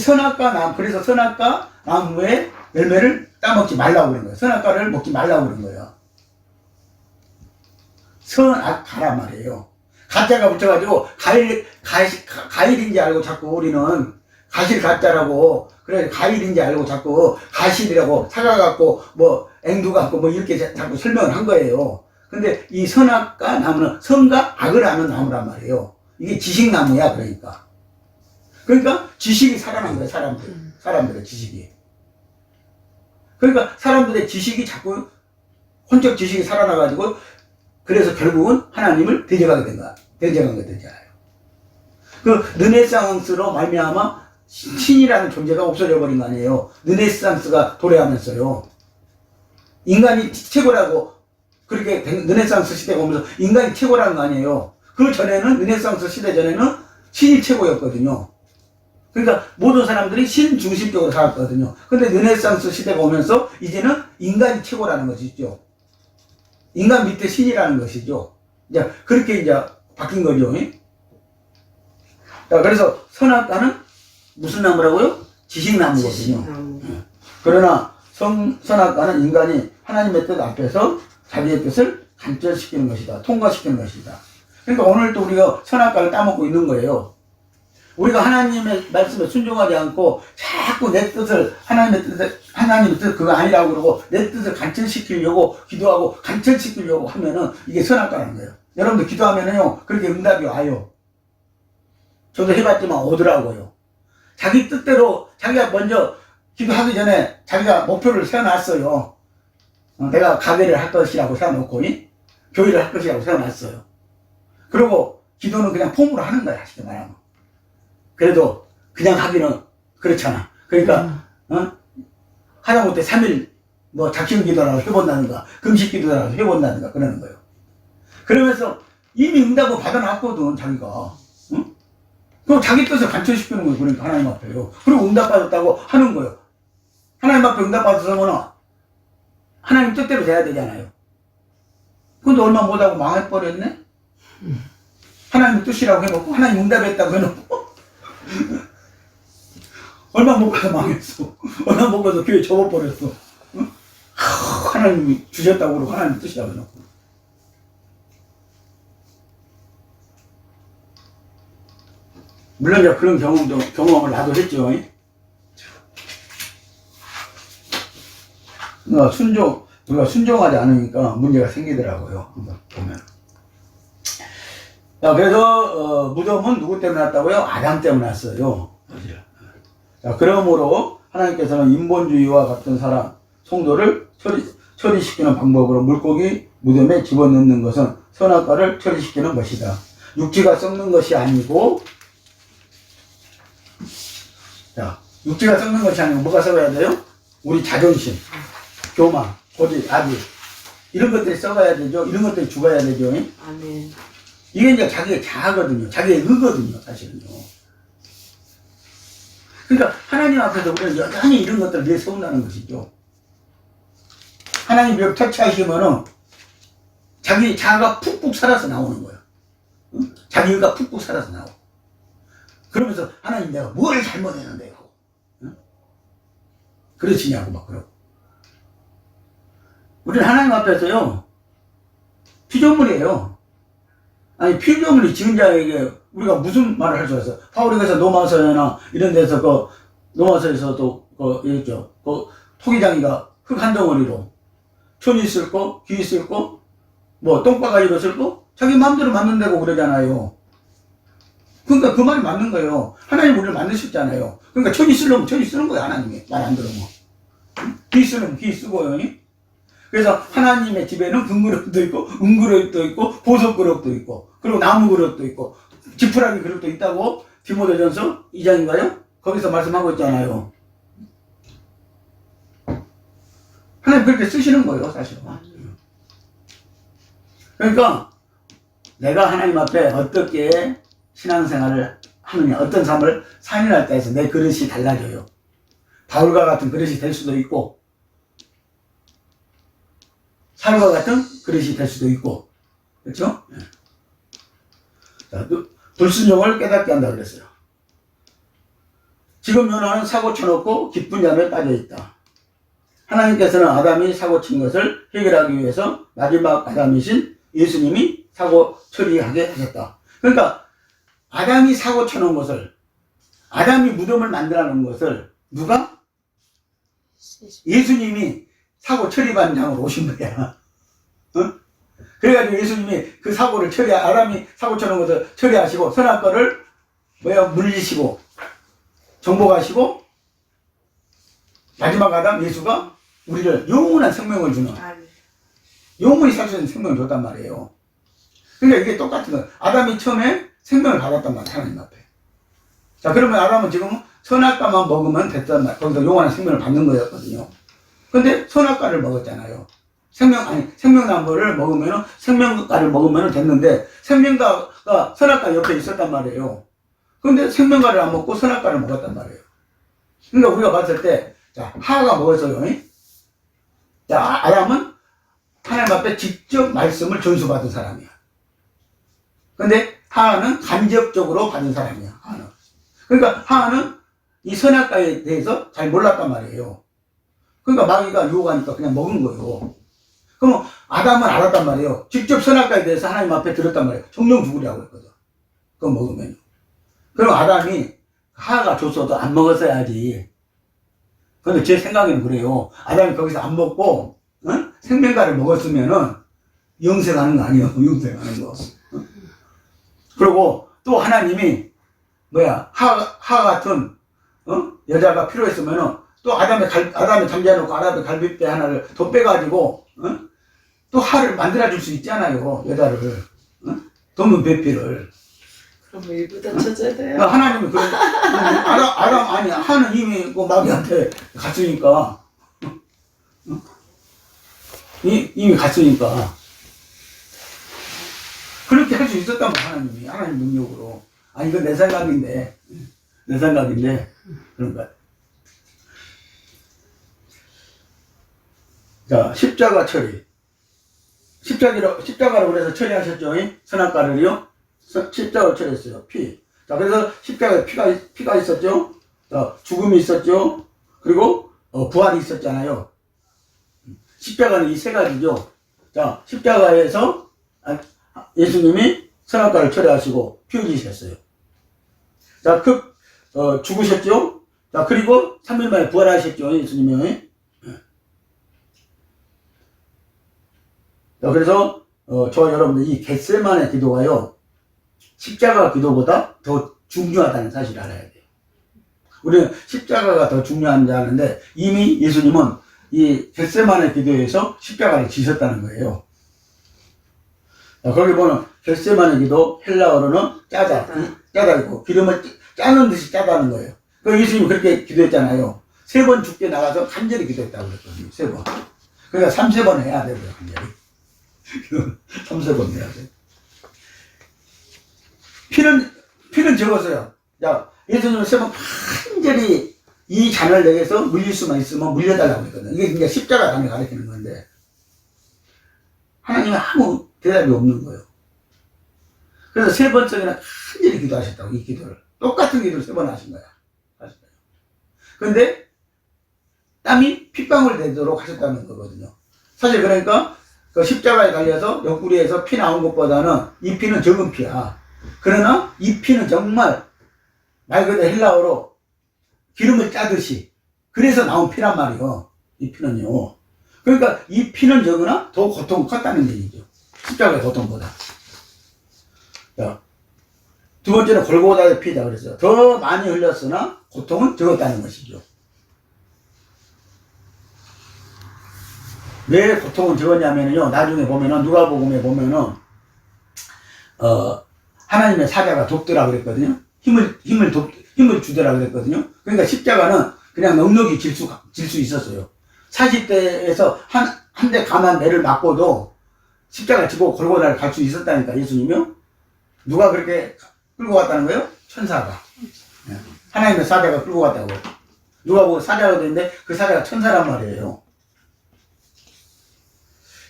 그래서 선악과 나무의 열매를 따먹지 말라고 그런 거예요. 선악과를 먹지 말라고 그런 거예요. 선악 가란 말이에요. 가짜가 붙여가지고 가일인지 알고 자꾸 우리는 가실 가짜라고, 그래 가일인지 알고 자꾸 가실이라고 사과갖고 뭐 앵두 갖고 뭐 이렇게 자꾸 설명을 한 거예요. 근데 이 선악과 나무는 선과 악을 아는 나무란 말이에요. 이게 지식나무야. 그러니까 지식이 살아난 거예요. 사람들의 지식이. 그러니까 사람들의 지식이 자꾸 혼적 지식이 살아나가지고, 그래서 결국은 하나님을 대적하게 되잖아요. 그 르네상스로 말미암아 신이라는 존재가 없어져 버린 거 아니에요. 르네상스가 도래하면서요. 인간이 최고라고, 그렇게 르네상스 시대가 오면서 인간이 최고라는 거 아니에요. 그 전에는, 르네상스 시대 전에는 신이 최고였거든요. 그러니까 모든 사람들이 신 중심적으로 살았거든요. 근데 르네상스 시대가 오면서 이제는 인간이 최고라는 것이죠. 인간 밑에 신이라는 것이죠. 이제 그렇게 이제 바뀐 거죠. 자, 그래서 선악과는 무슨 나무라고요? 지식나무거든요. 그러나 선악과는 인간이 하나님의 뜻 앞에서 자기의 뜻을 관철시키는 것이다. 통과시키는 것이다. 그러니까 오늘 또 우리가 선악과를 따먹고 있는 거예요. 우리가 하나님의 말씀에 순종하지 않고 자꾸 내 뜻을 하나님의 뜻 그거 아니라고 그러고 내 뜻을 관철시키려고 기도하고 관철시키려고 하면은 이게 선악과라는 거예요. 여러분들 기도하면은요 그렇게 응답이 와요. 저도 해봤지만 오더라고요. 자기 뜻대로 자기가 먼저 기도하기 전에 자기가 목표를 세워놨어요. 내가 가게를 할 것이라고 세워놓고 교회를 할 것이라고 세워놨어요. 그리고 기도는 그냥 폼으로 하는 거야. 쉽게 말하면. 그래도 그냥 하기는 그렇잖아. 그러니까 하다못해 3일 뭐 작심 기도라도 해본다든가 금식 기도라도 해본다든가 그러는 거예요. 그러면서 이미 응답을 받아놨거든 자기가. 응? 그럼 자기 뜻을 관철시키는 거예요. 그러니까 하나님 앞에요. 그리고 응답 받았다고 하는 거예요. 하나님 앞에 응답 받았으면 하나님 뜻대로 돼야 되잖아요. 근데 얼마 못하고 망해버렸네? 하나님 뜻이라고 해놓고 하나님 응답했다고 해놓고 얼마 못 가서 망했어. 얼마 못 가서 교회 접어버렸어. 응? 하나님이 주셨다고 그러고 하나님 뜻이라고 해놓고. 물론 이제 그런 경험을 나도 했죠. 우리가 순종하지 않으니까 문제가 생기더라고요. 보면. 자, 그래서 무덤은 누구 때문에 났다고요? 아담 때문에 났어요. 자, 그러므로 하나님께서는 인본주의와 같은 사람, 성도를 처리시키는 방법으로 물고기 무덤에 집어넣는 것은 선악과를 처리시키는 것이다. 육지가 썩는 것이 아니고, 자, 육지가 썩는 것이 아니고 뭐가 썩어야 돼요? 우리 자존심, 교만, 고집, 악의 이런 것들이 썩어야 되죠. 이런 것들이 죽어야 되죠. 아멘. 이게 이제 자기의 자아거든요. 자기의 의거든요. 사실은요. 그러니까 하나님 앞에서 우리는 여전히 이런 것들을 내세운다는 것이죠. 하나님 몇 터치하시면은 자기 자아가 푹푹 살아서 나오는 거예요. 응? 자기 의가 푹푹 살아서 나오고. 그러면서 하나님 내가 뭘 잘못했는데 하고. 응? 그러시냐고 막 그러고. 우리는 하나님 앞에서요 피조물이에요. 아니 피조물이 지은 자에게 우리가 무슨 말을 할 수가 있어? 바울이 그래서 로마서나 이런 데서 로마서에서도 있죠. 토기장이가 흙 한 덩어리로 손이 쓸 거, 귀 쓸 거, 뭐 똥바가지로 쓸 거, 자기 마음대로 만든다고 그러잖아요. 그러니까 그 말이 맞는 거예요. 하나님 우리를 만드셨잖아요. 그러니까 천이 쓰려면 천이 쓰는 거예요. 하나님이 말 안 들으면. 귀 쓰려면 귀 쓰고요. 그래서 하나님의 집에는 금그릇도 있고 은그릇도 있고 보석그릇도 있고 그리고 나무그릇도 있고 지푸라기 그릇도 있다고 디모데전서 2장인가요? 거기서 말씀하고 있잖아요. 하나님 그렇게 쓰시는 거예요. 사실은. 그러니까 내가 하나님 앞에 어떻게 신앙생활을 하느냐 어떤 삶을 살인할 때에서 내 그릇이 달라져요. 바울과 같은 그릇이 될 수도 있고 사울과 같은 그릇이 될 수도 있고, 그렇죠? 자, 불순종을 깨닫게 한다 그랬어요. 지금 요나는 사고 쳐놓고 기쁜 잠에 빠져있다. 하나님께서는 아담이 사고 친 것을 해결하기 위해서 마지막 아담이신 예수님이 사고 처리하게 하셨다. 그러니까 아담이 사고 쳐놓은 것을 아담이 무덤을 만들어 놓은 것을 누가? 예수님이 사고 처리반장으로 오신 거야. 어? 그래가지고 예수님이 그 사고를 아담이 사고 쳐놓은 것을 처리하시고, 선악과를 물리시고, 정복하시고, 마지막 아담 예수가 우리를 영원한 생명을 주는, 영원히 살 수 있는 생명을 줬단 말이에요. 그러니까 이게 똑같은 거예요. 아담이 처음에 생명을 받았단 말이에요. 하나님 앞에. 자, 그러면 아담은 지금 선악과만 먹으면 됐단 말이에요. 거기서 영원한 생명을 받는 거였거든요. 근데 선악과를 먹었잖아요. 생명나무를 먹으면, 생명과를 먹으면 됐는데, 생명과가 선악과 옆에 있었단 말이에요. 근데 생명과를 안 먹고 선악과를 먹었단 말이에요. 그러니까 우리가 봤을 때, 자, 하하가 먹었어요. 자, 아담은 하나님 앞에 직접 말씀을 전수받은 사람이야. 근데 하나는 간접적으로 받은 사람이야. 하나는. 그러니까 하나는 이 선악과에 대해서 잘 몰랐단 말이에요. 그러니까 마귀가 유혹하니까 그냥 먹은 거예요. 그럼 아담은 알았단 말이에요. 직접 선악과에 대해서 하나님 앞에 들었단 말이에요. 정령 죽으려고 했거든. 그거 먹으면. 그럼 아담이 하나가 줬어도 안 먹었어야지. 근데 제 생각에는 그래요. 아담이 거기서 안 먹고 생명과를 먹었으면은 영생하는 거 아니에요. 영생하는 거. 그리고 또 하나님이 하 같은 여자가 필요했으면은 또 아담의 잠자놓고 아담의 갈비뼈 하나를 더 빼가지고 또 하를 만들어줄 수 있잖아요. 여자를 도문 배필을. 그럼 일부 다 쳐줘야 돼요. 하나님이 그래. 아담 아니 하는 이미 그 마귀한테 갔으니까 이미 갔으니까 그렇게 할 수 있었단 말이야. 하나님 능력으로. 아니 이건 내 생각인데 그런가. 자, 십자가 처리. 십자가로 그래서 처리하셨죠? 선악과를요? 십자가로 처리했어요. 피. 자, 그래서 십자가에 피가 있었죠? 자, 죽음이 있었죠? 그리고, 부활이 있었잖아요. 십자가는 이 세 가지죠. 자, 십자가에서 예수님이 선악과를 처리하시고 피 흘리셨어요. 자, 죽으셨죠? 자, 그리고 3일 만에 부활하셨죠? 예수님이. 자, 그래서 저와 여러분들 이 겟세마네 기도가요 십자가 기도보다 더 중요하다는 사실을 알아야 돼요. 우리는 십자가가 더 중요한지 아는데 이미 예수님은 이 겟세마네 기도에서 십자가를 지셨다는 거예요. 자, 거기 보면 겟세마네 기도 헬라어로는 짜다고 기름을 짜는 듯이 짜다는 거예요. 그 예수님이 그렇게 기도했잖아요. 3번 죽게 나가서 간절히 기도했다고 그랬거든요. 3번. 그러니까 3-4번 해야 되고요, 간절히. 3-4번 해야 돼. 피는 적었어요. 자, 예수님은 3번 간절히 이 잔을 내게서 물릴 수만 있으면 물려달라고 했거든. 이게 그러니까 십자가 단을 가리키는 건데, 하나님은 아무 대답이 없는 거예요. 그래서 3번째나 간절히 기도하셨다고, 이 기도를. 똑같은 기도를 3번 하신 거야. 근데, 땀이 핏방울 되도록 하셨다는 거거든요. 사실 그러니까, 그 십자가에 달려서 옆구리에서 피 나온 것보다는 이 피는 적은 피야. 그러나 이 피는 정말 말 그대로 헬라어로 기름을 짜듯이 그래서 나온 피란 말이요. 이 피는요. 그러니까 이 피는 적으나 더 고통이 컸다는 얘기죠. 십자가의 고통보다. 자, 두 번째는 골고다의 피다 그랬어요. 더 많이 흘렸으나 고통은 적었다는 것이죠. 왜 고통은 적었냐면요. 나중에 보면은, 누가복음에 보면은, 하나님의 사자가 돕더라 그랬거든요. 힘을 주더라 그랬거든요. 그러니까 십자가는 그냥 넉넉히 질 수 있었어요. 40대에서 한 대 감한 매를 맞고도 십자가를 지고 골고다를 갈 수 있었다니까, 예수님이요. 누가 그렇게 끌고 갔다는 거예요? 천사가. 하나님의 사자가 끌고 갔다고. 누가 보고 사자가 되는데 그 사자가 천사란 말이에요.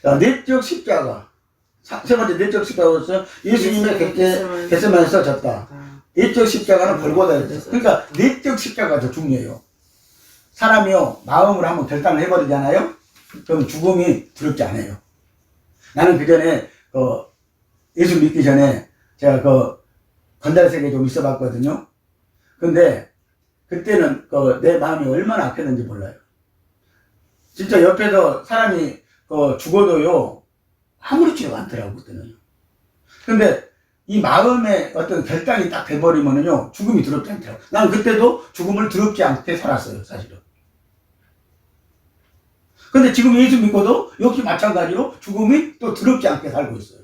자, 내적 십자가. 세 번째 내적 십자가로서 예수님의 겟세마네에서 졌다. 내적 십자가는 골고다였어요. 그러니까 내적 십자가가 더 중요해요. 사람이요, 마음으로 한번 결단을 해버리잖아요? 그럼 죽음이 두렵지 않아요. 나는 그 전에, 예수 믿기 전에 제가 건달색에 좀 있어 봤거든요. 근데 그때는 내 마음이 얼마나 아팠는지 몰라요. 진짜 옆에서 사람이 죽어도요, 아무렇지가 않더라고, 그때는. 근데 이 마음의 어떤 결단이 딱 돼버리면은요, 죽음이 두렵지 않더라고. 난 그때도 죽음을 두렵지 않게 살았어요, 사실은. 근데 지금 예수 믿고도 역시 마찬가지로 죽음이 또 두렵지 않게 살고 있어요.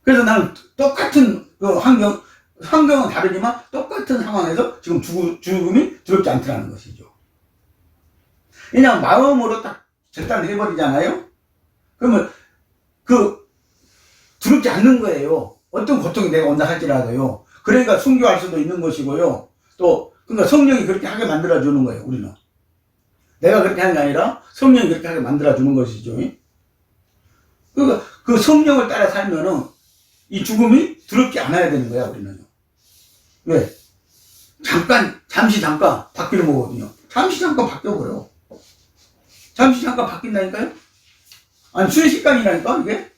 그래서 나는 똑같은 환경은 다르지만 똑같은 상황에서 지금 죽음이 두렵지 않더라는 것이죠. 그냥 마음으로 딱 결단을 해버리잖아요? 그러면 두렵지 않는 거예요. 어떤 고통이 내가 온다 할지라도요. 그러니까 순교할 수도 있는 것이고요. 또, 그러니까 성령이 그렇게 하게 만들어주는 거예요, 우리는. 내가 그렇게 하는 게 아니라 성령이 그렇게 하게 만들어주는 것이죠. 그러니까 그 성령을 따라 살면은 이 죽음이 두렵지 않아야 되는 거야, 우리는. 왜? 잠시 잠깐 바뀌는 거거든요. 잠시 잠깐 바뀌어버려. 잠시 잠깐 바뀐다니까요? 아니, 순식간이라니까, 이게?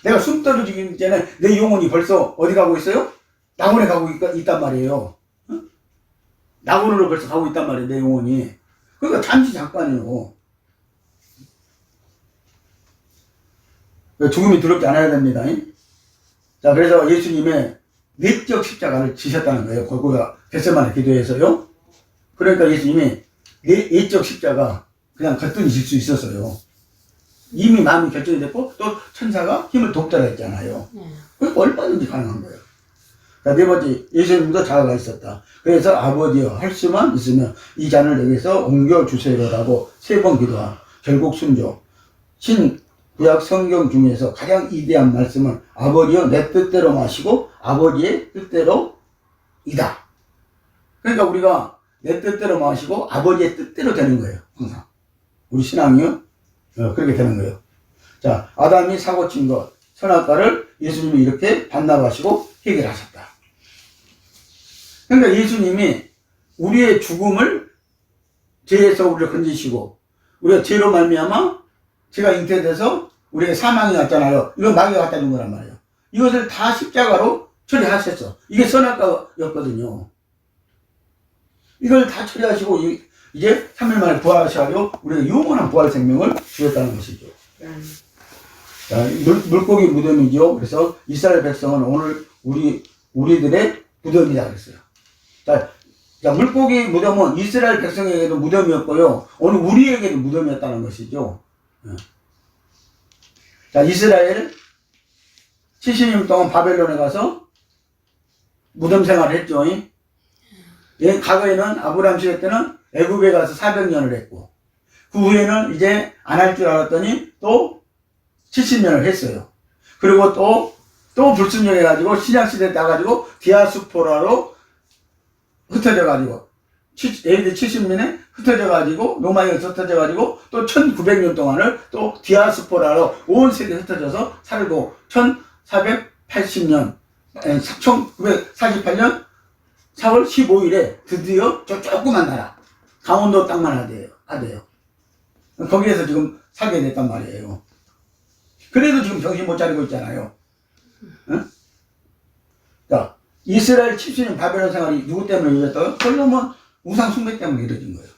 내가 숨 떨어지기 전에 내 영혼이 벌써 어디 가고 있어요? 낙원에 가고 있단 말이에요. 응? 낙원으로 벌써 가고 있단 말이에요, 내 영혼이. 그러니까 잠시 잠깐이에요. 죽음이 두렵지 않아야 됩니다. 자, 그래서 예수님의 내적 십자가를 지셨다는 거예요. 골고다 겟세마네 기도에서요. 그러니까 예수님이 내적 십자가 그냥 거뜬히 질 수 있었어요. 이미 마음이 결정이 됐고 또 천사가 힘을 돕더라 했잖아요. 그러니까 얼마든지 가능한 거예요. 자, 네 번째, 예수님도 자아가 있었다. 그래서 아버지여 할 수만 있으면 이 잔을 여기서 옮겨주세요라고 3번 기도하. 결국 순종. 구약 성경 중에서 가장 위대한 말씀은 아버지여 내 뜻대로 마시고 아버지의 뜻대로이다. 그러니까 우리가 내 뜻대로 마시고 아버지의 뜻대로 되는 거예요. 항상. 우리 신앙이요. 그렇게 되는 거예요. 자, 아담이 사고 친 것, 선악과를 예수님이 이렇게 반납하시고 해결하셨다. 그러니까 예수님이 우리의 죽음을 죄에서 우리를 건지시고 우리가 죄로 말미암아 죄가 잉태돼서 우리에게 사망이 왔잖아요. 이건 마귀가 갖다 준 거란 말이에요. 이것을 다 십자가로 처리하셨어. 이게 선악과였거든요. 이걸 다 처리하시고 이제 3일 만에 부활하셔가지고 우리가 영원한 부활 생명을 주셨다는 것이죠. 자, 물고기 무덤이죠. 그래서 이스라엘 백성은 오늘 우리들의 무덤이다 그랬어요. 자, 물고기 무덤은 이스라엘 백성에게도 무덤이었고요. 오늘 우리에게도 무덤이었다는 것이죠. 자, 이스라엘 70년 동안 바벨론에 가서 무덤 생활을 했죠. 과거에는 아브라함 시대 때는 애굽에 가서 400년을 했고 그 후에는 이제 안 할 줄 알았더니 또 70년을 했어요. 그리고 또 불순종해가지고 신약시대에 나가지고 디아스포라로 흩어져가지고 AD 70년에 흩어져가지고 로마에서 흩어져가지고 또 1900년 동안을 또 디아스포라로 온 세계에 흩어져서 살고 1480년 1948년 4월 15일에 드디어 저 조그만 나라 강원도 땅만 하대요. 거기에서 지금 살게 됐단 말이에요. 그래도 지금 정신 못 차리고 있잖아요. 응? 자, 이스라엘 70년 바벨론 생활이 누구 때문에 이랬다고요? 그러면 우상 숭배 때문에 이루어진 거예요.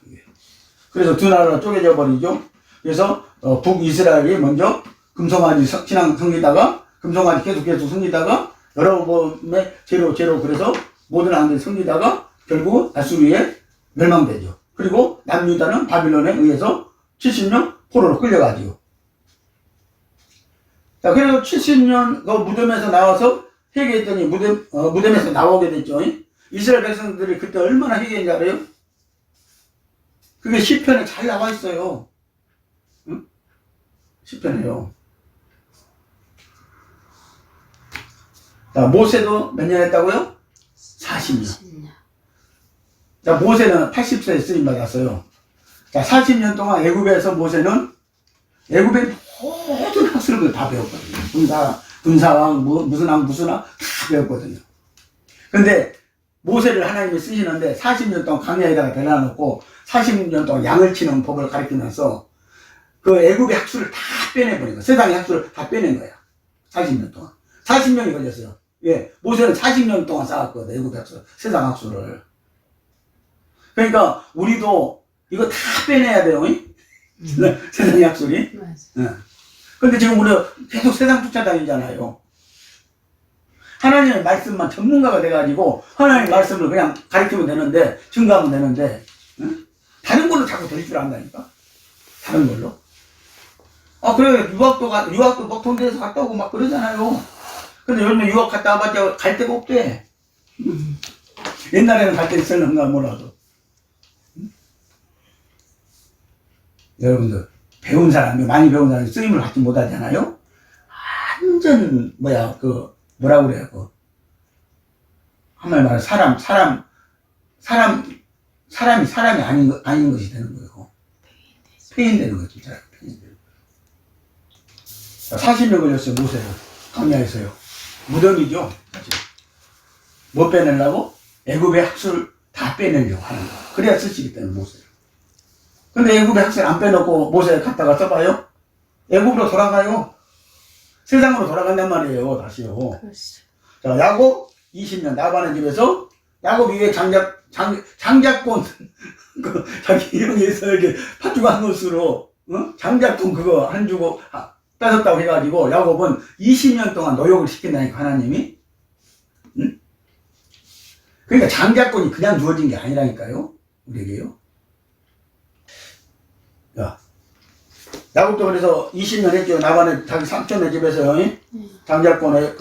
그래서 두 나라로 쪼개져 버리죠. 그래서 북이스라엘이 먼저 금송아지 신앙 섬기다가 금송아지 계속 섬기다가 여러 번의 제로 그래서 모든 왕들이 섬기다가 결국 아수르에 멸망되죠. 그리고 남유다는 바빌론에 의해서 70년 포로로 끌려가지고. 자, 그래서 70년 그 무덤에서 나와서 회개했더니 무덤에서 나오게 됐죠. 이스라엘 백성들이 그때 얼마나 회개했는지 알아요? 그게 시편에 잘 나와 있어요. 응? 시편에요. 자, 모세도 몇 년 했다고요? 40년. 자, 모세는 80세에 쓰임 받았어요. 자, 40년 동안 애굽에서 모세는 애굽의 모든 학술을 다 배웠거든요. 군사왕, 무슨 왕 다 배웠거든요. 근데 모세를 하나님이 쓰시는데 40년 동안 광야에다가 데려놓고 40년 동안 양을 치는 법을 가르치면서 그 애굽의 학술을 다 빼내버린 거야. 세상의 학술을 다 빼낸 거야. 40년 동안. 40년이 걸렸어요. 예, 모세는 40년 동안 쌓았거든. 애굽의 학술, 세상 학술을. 그러니까 우리도 이거 다 빼내야 돼요. 세상의 학술이. 예. 근데 지금 우리가 계속 세상 쫓아다니잖아요. 하나님의 말씀만 전문가가 돼가지고 하나님의 말씀을 그냥 가르치면 되는데 증거하면 되는데 응? 다른 걸로 자꾸 될 줄 안다니까. 다른 걸로. 그래 유학도 막 돈 내서 갔다 오고 막 그러잖아요. 근데 요즘 유학 갔다 와봤자 갈 데가 없대. 옛날에는 갈 데 있었는가 몰라도. 응? 여러분들 배운 사람이 많이 배운 사람이 쓰임을 갖지 못하잖아요. 완전 뭐라고 그래요? 한마디 말해 사람 사람이 아닌 것이 되는 거예요. 폐인되는 거죠. 폐인되는 거. 40년 걸렸어요, 모세를. 광야에서요. 무덤이죠. 그치? 뭐 빼내려고? 애굽의 학술 다 빼내려고 하는 거야. 그래야 쓰시기 때문에 모세를. 근데 애굽의 학술 안 빼놓고 모세 갖다가 써봐요? 애굽으로 돌아가요. 세상으로 돌아간단 말이에요, 다시요. 그렇지. 자, 야곱 20년 나반의 집에서 야곱 위에 장작권 자기 형에서 이렇게 팥죽한 것으로 장작권 그거 한 주고 뺏었다고 해가지고 야곱은 20년 동안 노역을 시킨다니까 하나님이. 응? 그러니까 장작권이 그냥 주어진 게 아니라니까요, 우리에게요. 야, 야곱도 그래서 20년 했죠. 나반의 자기 삼촌의 집에서 장작권의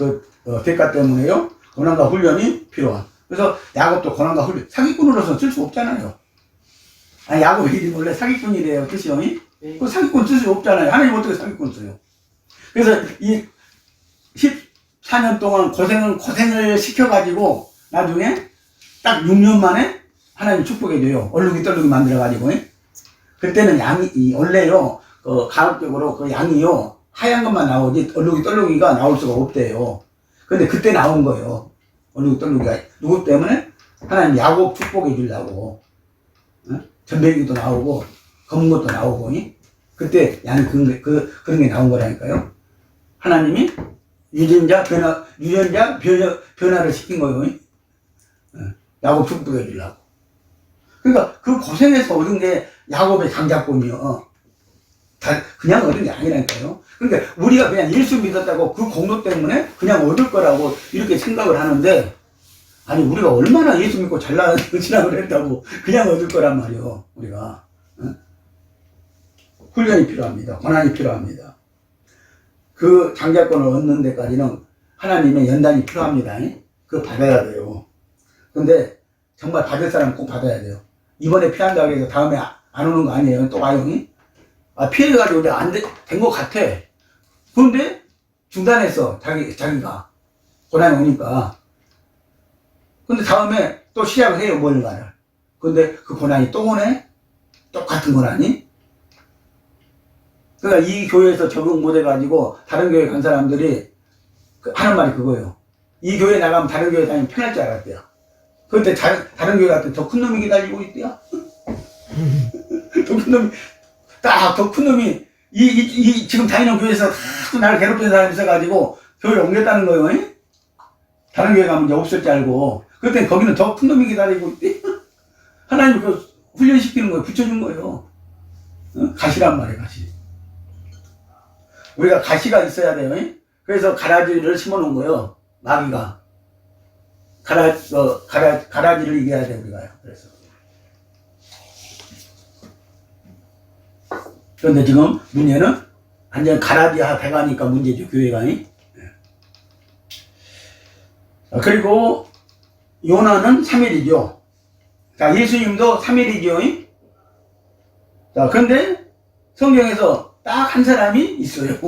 대가 때문에요. 고난과 훈련이 필요한. 그래서 야곱도 고난과 훈련, 사기꾼으로서 쓸 수 없잖아요. 아니, 야곱의 이름이 원래 사기꾼이래요, 뜻이요. 그 사기꾼 쓸 수 없잖아요. 하나님 어떻게 사기꾼 써요? 그래서 이 14년 동안 고생을 시켜가지고 나중에 딱 6년 만에 하나님 축복해줘요. 얼룩이 떨룩이 만들어가지고. 그때는 양이, 원래요, 가급적으로 그 양이요, 하얀 것만 나오지 얼룩이 떨룩이가 나올 수가 없대요. 근데 그때 나온 거예요. 얼룩이 떨룩이가. 누구 때문에? 하나님 야곱 축복해 주려고. 전배기도 나오고, 검은 것도 나오고, 그때 양이 그런 게 나온 거라니까요. 하나님이 유전자 변화를 시킨 거예요. 야곱 축복해 주려고. 그러니까 그 고생해서 얻은 게 야곱의 장작권이요. 그냥 얻은 게 아니라니까요. 그러니까 우리가 그냥 예수 믿었다고 그 공로 때문에 그냥 얻을 거라고 이렇게 생각을 하는데, 아니, 우리가 얼마나 예수 믿고 잘난 신앙을 했다고 그냥 얻을 거란 말이요, 우리가. 훈련이 필요합니다. 고난이 필요합니다. 그 장작권을 얻는 데까지는 하나님의 연단이 필요합니다. 그거 받아야 돼요. 근데 정말 받을 사람은 꼭 받아야 돼요. 이번에 피한다고 해서 다음에 안 오는 거 아니에요. 또 와요. 피해가지고 내가 된 것 같아. 그런데 중단했어. 자기가. 고난이 오니까. 근데 다음에 또 시작을 해요. 뭔가를. 근데 그 고난이 또 오네? 똑같은 고난이? 그러니까 이 교회에서 적응 못해가지고 다른 교회 간 사람들이 하는 말이 그거예요. 이 교회 나가면 다른 교회 다니면 편할 줄 알았대요. 그런데 다른 교회 갔더니 더 큰 놈이 기다리고 있대요. 더 큰 놈이, 더 큰 놈이, 지금 다니는 교회에서 다 나를 괴롭히는 사람이 있어가지고 교회를 옮겼다는 거예요. 다른 교회 가면 이제 없을 줄 알고. 그때 거기는 더 큰 놈이 기다리고 있대. 하나님이 그 훈련시키는 거예요. 붙여준 거예요. 가시란 말이에요, 가시. 우리가 가시가 있어야 돼요. 그래서 가라지를 심어 놓은 거예요. 마귀가. 가라지를 이겨야 돼, 우리가요. 그래서. 그런데 지금 문제는 완전 가라지화 돼가니까 문제죠, 교회가. 그리고 요나는 3일이죠. 자, 예수님도 3일이죠. 자, 근데 성경에서 딱 한 사람이 있어요.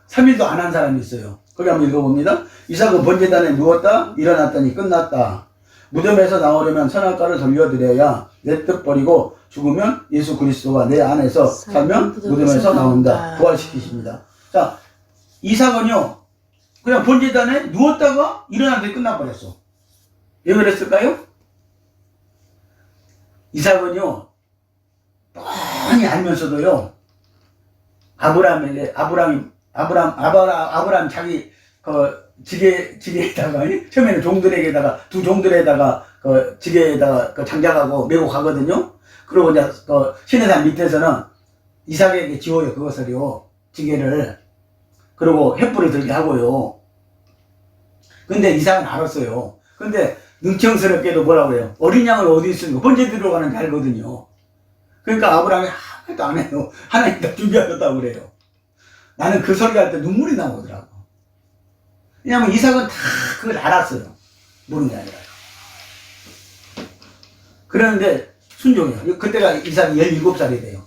3일도 안 한 사람이 있어요. 거기 한번 읽어봅니다. 이삭은 번제단에 누웠다 일어났더니 끝났다. 무덤에서 나오려면 선악과를 돌려드려야 내 뜻 버리고 죽으면 예수 그리스도가 내 안에서 살면 무덤에서 나온다. 부활시키십니다. 자, 이삭은요 그냥 번제단에 누웠다가 일어났더니 끝나버렸어. 왜 그랬을까요? 이삭은요 뻔히 알면서도요 아브람 자기 지게에다가 처음에는 종들에게다가 두 종들에다가 지게에다가 장작하고 메고 가거든요. 그리고 이제 시내산 밑에서는 이삭에게 지워요 그것을요 지게를. 그리고 횃불을 들게 하고요. 근데 이삭은 알았어요. 근데 능청스럽게도 뭐라고 해요? 어린 양을 어디 있으니까 번제 들어가는지 알거든요. 그러니까 아브라함이 아무것도 안 해요. 하나님 다 준비하셨다고 그래요. 나는 그 소리 할 때 눈물이 나오더라고. 왜냐면 이삭은 다 그걸 알았어요. 모르는 게 아니라. 그러는데 순종해요. 그때가 이삭이 17살이 돼요.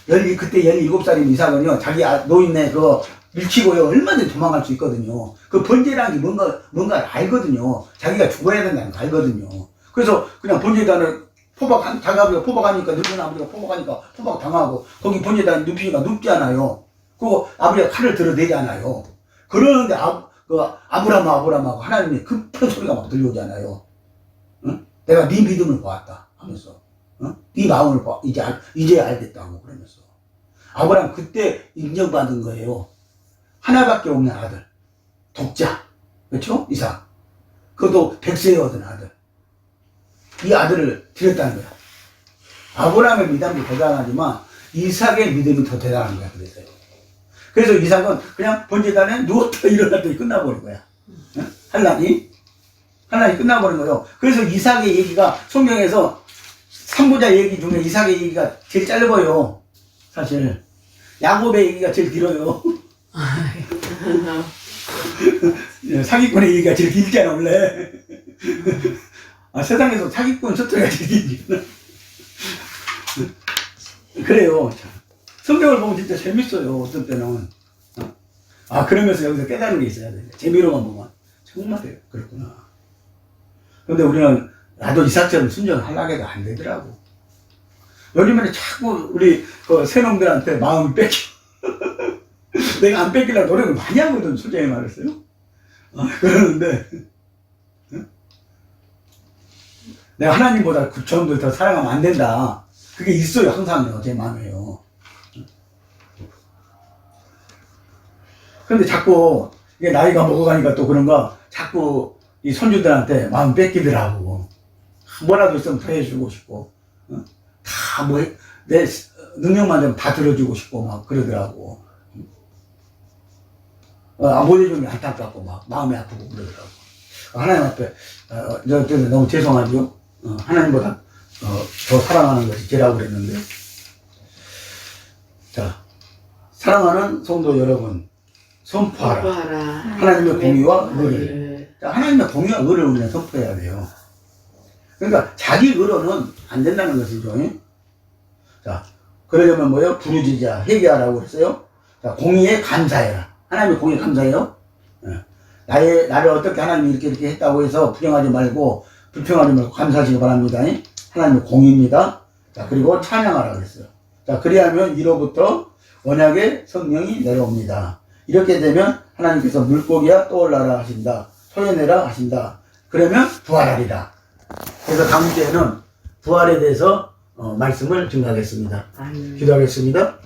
그때 17살인 이삭은요, 자기 노인네 그거 밀치고요, 얼마든지 도망갈 수 있거든요. 그 번제라는 게 뭔가를 알거든요. 자기가 죽어야 된다는 거 알거든요. 그래서 그냥 번제단을 다가비가 포박하니까 늙은 아버지가 포박하니까 포박 당하고 거기 본에다 눕히니까 눕잖아요. 그리고 아버지가 칼을 들어대잖아요. 그러는데 아브라함하고 하나님이 급한 소리가 막 들려오잖아요. 응? 내가 네 믿음을 보았다 하면서, 응? 네 마음을 이제 알겠다고 그러면서. 아브라함 그때 인정받은 거예요. 하나밖에 없는 아들, 독자, 그렇죠? 이삭. 그것도 100세에 얻은 아들. 이 아들을 드렸다는 거야. 아브라함의 믿음이 대단하지만 이삭의 믿음이 더 대단한 거야. 그래서 이삭은 그냥 번제단에 누웠다 일어났더니 끝나버린 거야. 응? 한란이 끝나버린 거예요. 그래서 이삭의 얘기가 성경에서 3부자 얘기 중에 이삭의 얘기가 제일 짧아요. 사실 야곱의 얘기가 제일 길어요. 사기꾼의 얘기가 제일 길잖아 원래. 세상에서 사기꾼 스토리가 제일 길잖아. 그래요. 성경을 보면 진짜 재밌어요. 어떤 때는. 그러면서 여기서 깨달은 게 있어야 돼. 재미로만 보면 정말 그렇구나. 근데 우리는 나도 이삭처럼 순종하려고 해도 안 되더라고. 요즘에는 자꾸 우리 새놈들한테 마음이 뺏겨. 내가 안 뺏기려고 노력을 많이 하거든, 솔직히 말했어요. 그러는데, 응? 내가 하나님보다 그 전부 더 사랑하면 안 된다. 그게 있어요, 항상요, 제 마음에요. 근데 자꾸, 이게 나이가 먹어가니까 또 그런가, 자꾸 이 손주들한테 마음 뺏기더라고. 뭐라도 있으면 더 해주고 싶고, 응? 다 내 능력만 되면 다 들어주고 싶고, 막 그러더라고. 못 해주면 안타깝고, 막 마음이 아프고 그러더라고. 하나님 앞에, 너무 죄송하죠? 하나님보다 더 사랑하는 것이 죄라고 그랬는데. 자, 사랑하는 성도 여러분, 선포하라. 하나님의 공의와 의를. 자, 하나님의 공의와 의를 우리는 선포해야 돼요. 그러니까 자기 의로는 안 된다는 것이죠. 자, 그러려면 뭐예요? 부르짖자, 회개하라고 했어요. 자, 공의에 감사해라. 하나님의 공의에 감사해요. 나를 어떻게 하나님이 이렇게 했다고 해서 부정하지 말고, 불평하지 말고 감사하시기 바랍니다. 하나님의 공의입니다. 자, 그리고 찬양하라 그랬어요. 자, 그리하면 이로부터 언약의 성령이 내려옵니다. 이렇게 되면 하나님께서 물고기야 떠올라라 하신다. 소연해라 하신다. 그러면 부활하리라. 그래서 다음 주에는 부활에 대해서 말씀을 증가하겠습니다. 기도하겠습니다.